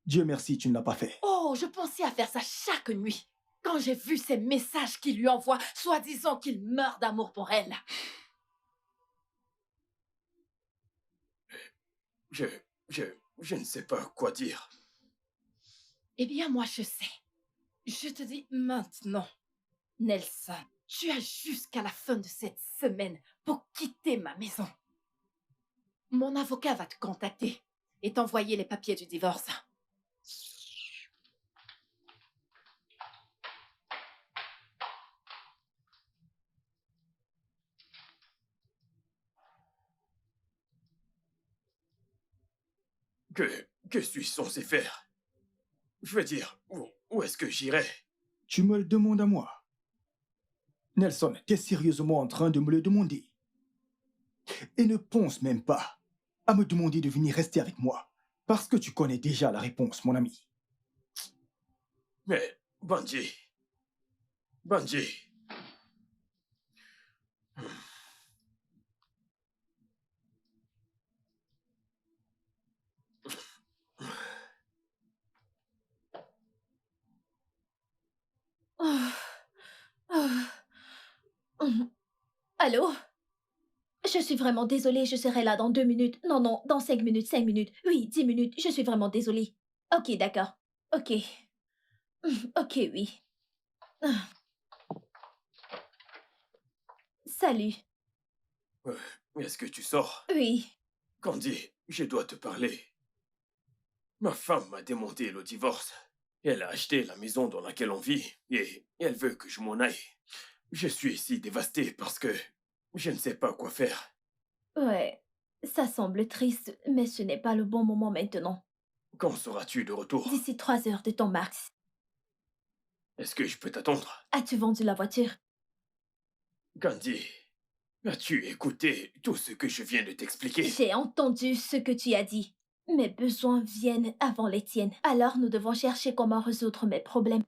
Dieu merci, tu ne l'as pas fait. Oh, je pensais à faire ça chaque nuit. Quand j'ai vu ces messages qu'il lui envoie, soi-disant qu'il meurt d'amour pour elle. Je ne sais pas quoi dire. Eh bien, moi, je sais. Je te dis maintenant, Nelson, tu as jusqu'à la fin de cette semaine pour quitter ma maison. Mon avocat va te contacter et t'envoyer les papiers du divorce. Que suis-je censé faire? Je veux dire, où est-ce que j'irai? Tu me le demandes à moi. Nelson, t'es sérieusement en train de me le demander. Et ne pense même pas à me demander de venir rester avec moi. Parce que tu connais déjà la réponse, mon ami. Mais, Bungie. Bungie. Oh, oh. Allô? Je suis vraiment désolée, je serai là dans 2 minutes. Non, non, dans 5 minutes, 5 minutes. Oui, 10 minutes, je suis vraiment désolée. Ok, d'accord. Ok. Ok, oui. Ah. Salut. Est-ce que tu sors? Oui. Candy, je dois te parler. Ma femme m'a demandé le divorce. Elle a acheté la maison dans laquelle on vit et elle veut que je m'en aille. Je suis ici dévasté parce que je ne sais pas quoi faire. Ouais, ça semble triste, mais ce n'est pas le bon moment maintenant. Quand seras-tu de retour? D'ici 3 heures de temps max. Est-ce que je peux t'attendre? As-tu vendu la voiture? Gandhi, as-tu écouté tout ce que je viens de t'expliquer? J'ai entendu ce que tu as dit. Mes besoins viennent avant les tiennes. Alors nous devons chercher comment résoudre mes problèmes.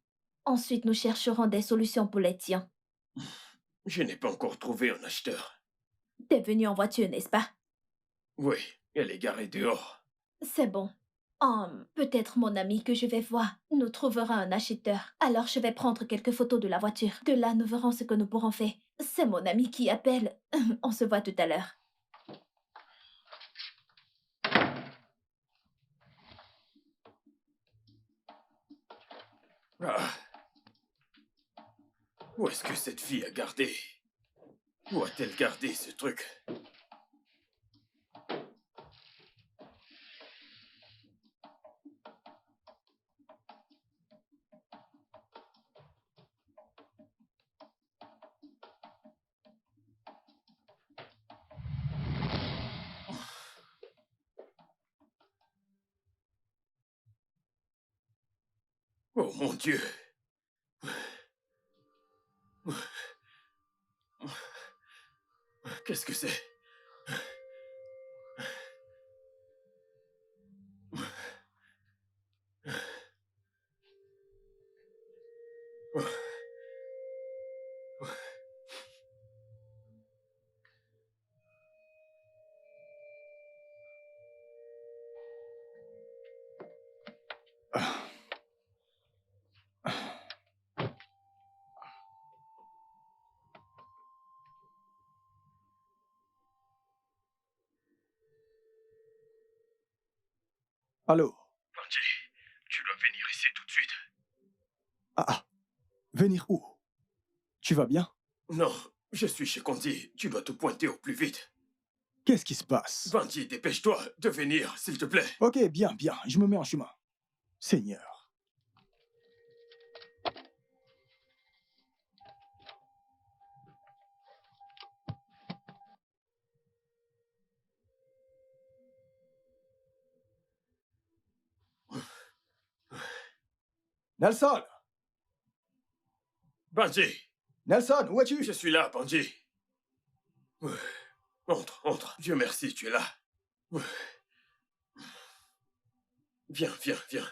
Ensuite, nous chercherons des solutions pour les tiens. Je n'ai pas encore trouvé un acheteur. T'es venu en voiture, n'est-ce pas? Oui, elle est garée dehors. C'est bon. Peut-être mon ami que je vais voir nous trouvera un acheteur. Alors je vais prendre quelques photos de la voiture. De là, nous verrons ce que nous pourrons faire. C'est mon ami qui appelle. On se voit tout à l'heure. Ah. Où est-ce que cette fille a gardé? Où a-t-elle gardé ce truc? Oh mon Dieu! Qu'est-ce que c'est? Allô? Gandhi, tu dois venir ici tout de suite. Ah, venir où? Tu vas bien? Non, je suis chez Gandhi. Tu dois te pointer au plus vite. Qu'est-ce qui se passe? Gandhi, dépêche-toi de venir, s'il te plaît. Ok, bien, je me mets en chemin. Seigneur. Nelson! Gandhi, Nelson, où es-tu? je suis là, Gandhi. Entre, entre. Dieu merci, tu es là. Viens, viens, viens.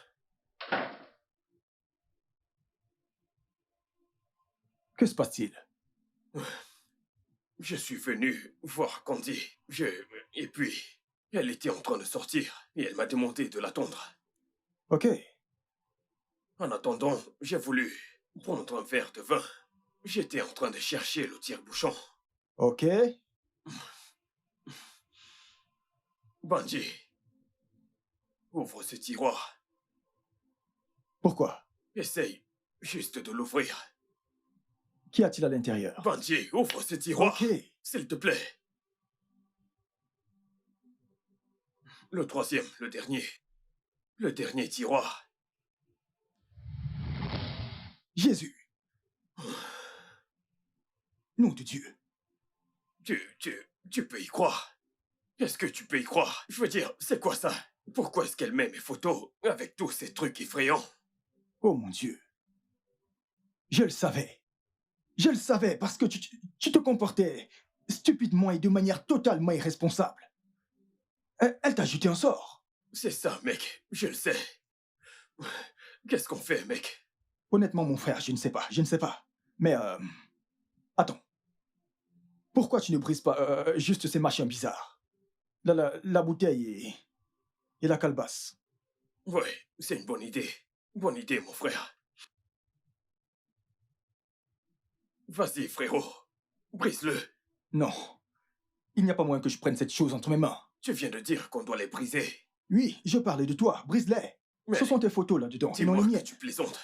Que se passe-t-il? Je suis venu voir Candy. Et puis, elle était en train de sortir et elle m'a demandé de l'attendre. Ok, En attendant, j'ai voulu prendre un verre de vin. J'étais en train de chercher le tire-bouchon. ok. Bungie, ouvre ce tiroir. Pourquoi? Essaye juste de l'ouvrir. Qu'y a-t-il à l'intérieur? Bungie, ouvre ce tiroir. Ok. S'il te plaît. Le troisième, le dernier. Le dernier tiroir. Jésus. Nom de Dieu. Tu peux y croire. Est-ce que tu peux y croire? Je veux dire, c'est quoi ça? Pourquoi est-ce qu'elle met mes photos avec tous ces trucs effrayants? Oh mon Dieu. Je le savais. Je le savais parce que tu te comportais stupidement et de manière totalement irresponsable. Elle t'a jeté un sort. C'est ça, mec. Je le sais. Qu'est-ce qu'on fait, mec? Honnêtement, mon frère, je ne sais pas. Mais, attends. Pourquoi tu ne brises pas juste ces machins bizarres? La bouteille et la calebasse. Ouais, c'est une bonne idée. Bonne idée, mon frère. Vas-y, frérot. Brise-le. Non. Il n'y a pas moyen que je prenne cette chose entre mes mains. Tu viens de dire qu'on doit les briser. Oui, je parlais de toi. Brise-les. Mais Ce sont tes photos là-dedans, et non dis-moi les que miennes. tu plaisantes.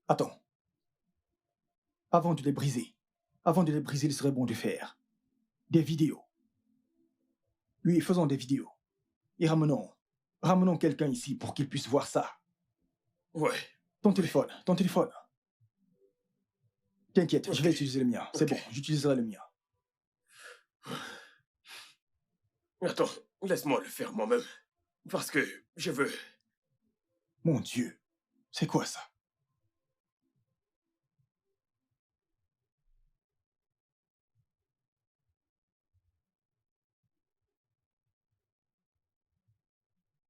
Attends. Avant de les briser, Avant de les briser, il serait bon de faire des vidéos. Oui, faisons des vidéos. Et ramenons quelqu'un ici pour qu'il puisse voir ça. Ouais, Ton ouais, téléphone. T'inquiète, je vais ok, utiliser le mien. C'est ok. bon, j'utiliserai le mien. Attends, laisse-moi le faire moi-même. Parce que je veux... Mon Dieu, c'est quoi ça?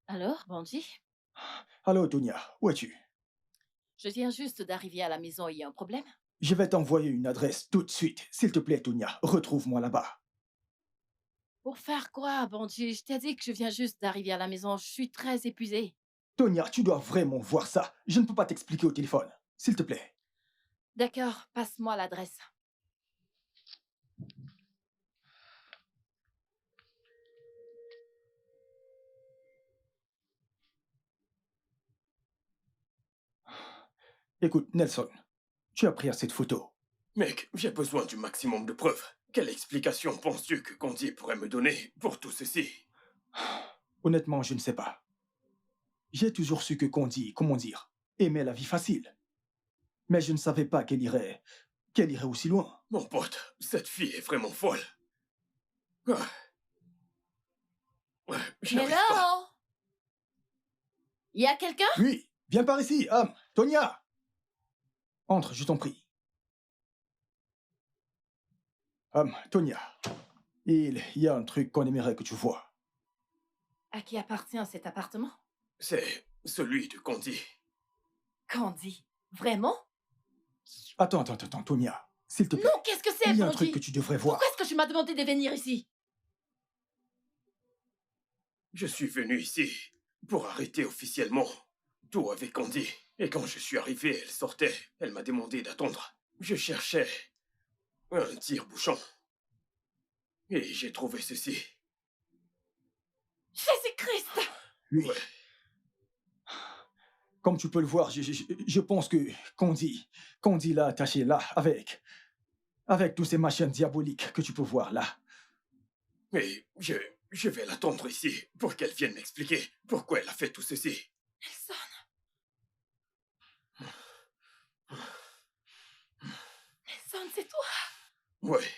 Alors, Bandit? Allô, Tonia, où es-tu? Je viens juste d'arriver à la maison, il y a un problème? Je vais t'envoyer une adresse tout de suite. S'il te plaît, Tonia, retrouve-moi là-bas. Pour faire quoi, Bandit? Je t'ai dit que je viens juste d'arriver à la maison, je suis très épuisée. Tonia, tu dois vraiment voir ça. Je ne peux pas t'expliquer au téléphone. S'il te plaît. D'accord, passe-moi l'adresse. Écoute, Nelson, tu as pris assez de photos. Mec, j'ai besoin du maximum de preuves. Quelle explication penses-tu que Candy pourrait me donner pour tout ceci? Honnêtement, je ne sais pas. J'ai toujours su que Condi, comment dire, aimait la vie facile. Mais je ne savais pas qu'elle irait aussi loin. Mon pote, cette fille est vraiment folle. Ah. Ouais, je n'arrive pas. Hello? Y a quelqu'un? Oui, viens par ici, Tonia! Entre, je t'en prie. Tonia, il y a un truc qu'on aimerait que tu vois. À qui appartient cet appartement? C'est celui de Candy. Candy. Vraiment? Attends, Tonia, s'il te plaît. Non, qu'est-ce que c'est, Il y a un truc Bandit? que tu devrais voir. Pourquoi est-ce que tu m'as demandé de venir ici? Je suis venu ici pour arrêter officiellement tout avec Candy. Et quand je suis arrivé, elle sortait. Elle m'a demandé d'attendre. Je cherchais un tire-bouchon. Et j'ai trouvé ceci. Jésus-Christ! Oui. Ouais. Comme tu peux le voir, je pense que Condi l'a attaché là, avec tous ces machines diaboliques que tu peux voir là. Mais je vais l'attendre ici pour qu'elle vienne m'expliquer pourquoi elle a fait tout ceci. Nelson. Nelson, c'est toi. Ouais.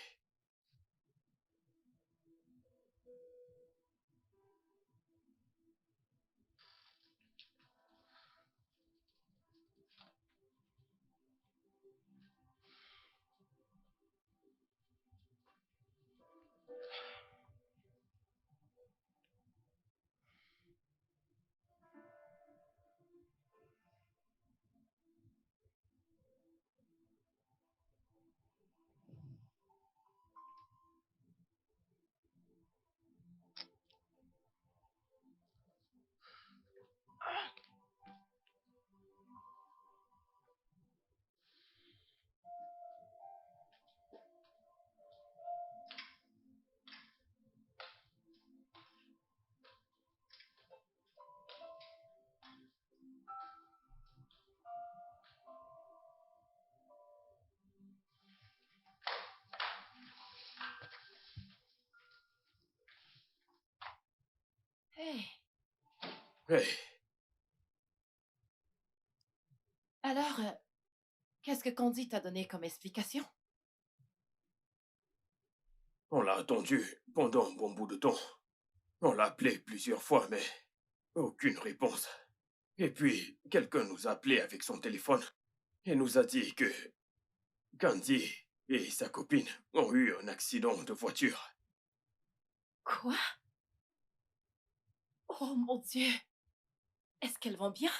Hey. Hey, Alors, qu'est-ce que Candy t'a donné comme explication? on l'a attendu pendant un bon bout de temps. On l'a appelé plusieurs fois, mais aucune réponse. Et puis, quelqu'un nous a appelé avec son téléphone et nous a dit que Candy et sa copine ont eu un accident de voiture. Quoi? Oh mon Dieu! Est-ce qu'elles vont bien?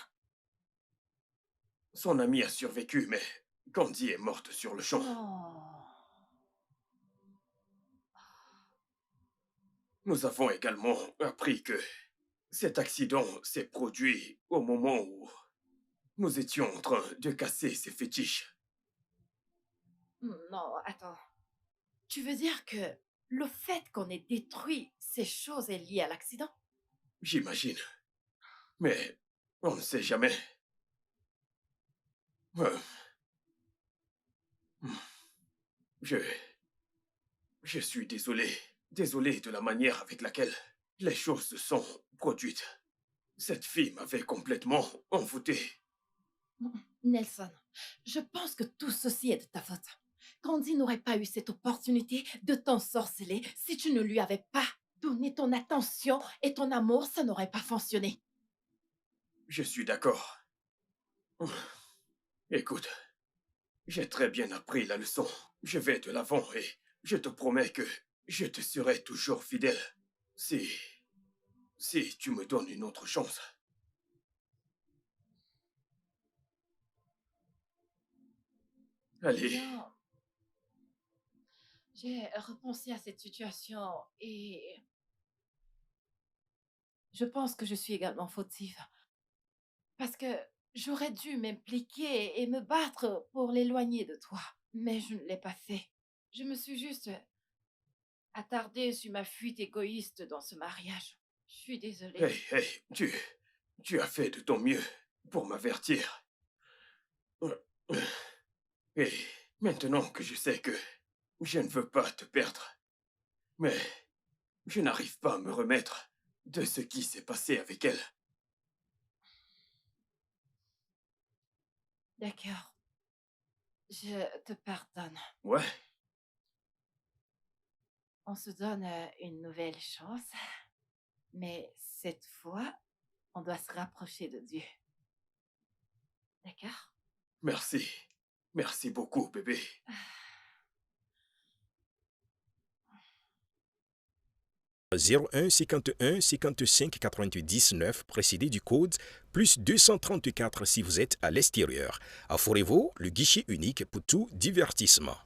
Son amie a survécu, mais Candy est morte sur le champ. Oh. Nous avons également appris que cet accident s'est produit au moment où nous étions en train de casser ses fétiches. Non, attends. Tu veux dire que le fait qu'on ait détruit ces choses est lié à l'accident? J'imagine. Mais on ne sait jamais. Euh, Je... Je suis désolé. Désolé de la manière avec laquelle les choses se sont produites. Cette fille m'avait complètement envoûté. Nelson, je pense que tout ceci est de ta faute. Candy n'aurait pas eu cette opportunité de t'ensorceler si tu ne lui avais pas donné ton attention et ton amour, ça n'aurait pas fonctionné. Je suis d'accord. Écoute, j'ai très bien appris la leçon. Je vais de l'avant et je te promets que je te serai toujours fidèle. Si tu me donnes une autre chance. Allez, Bien, j'ai repensé à cette situation et je pense que je suis également fautive parce que j'aurais dû m'impliquer et me battre pour l'éloigner de toi, mais je ne l'ai pas fait. Je me suis juste attardée sur ma fuite égoïste dans ce mariage. Je suis désolée. hey, tu as fait de ton mieux pour m'avertir. Et maintenant que je sais que je ne veux pas te perdre, mais je n'arrive pas à me remettre de ce qui s'est passé avec elle. D'accord, je te pardonne. Ouais, On se donne une nouvelle chance, mais cette fois, on doit se rapprocher de Dieu. D'accord? merci. Merci beaucoup, bébé. 01 51 55 99 précédé du code plus 234 si vous êtes à l'extérieur. Afforez-vous le guichet unique pour tout divertissement.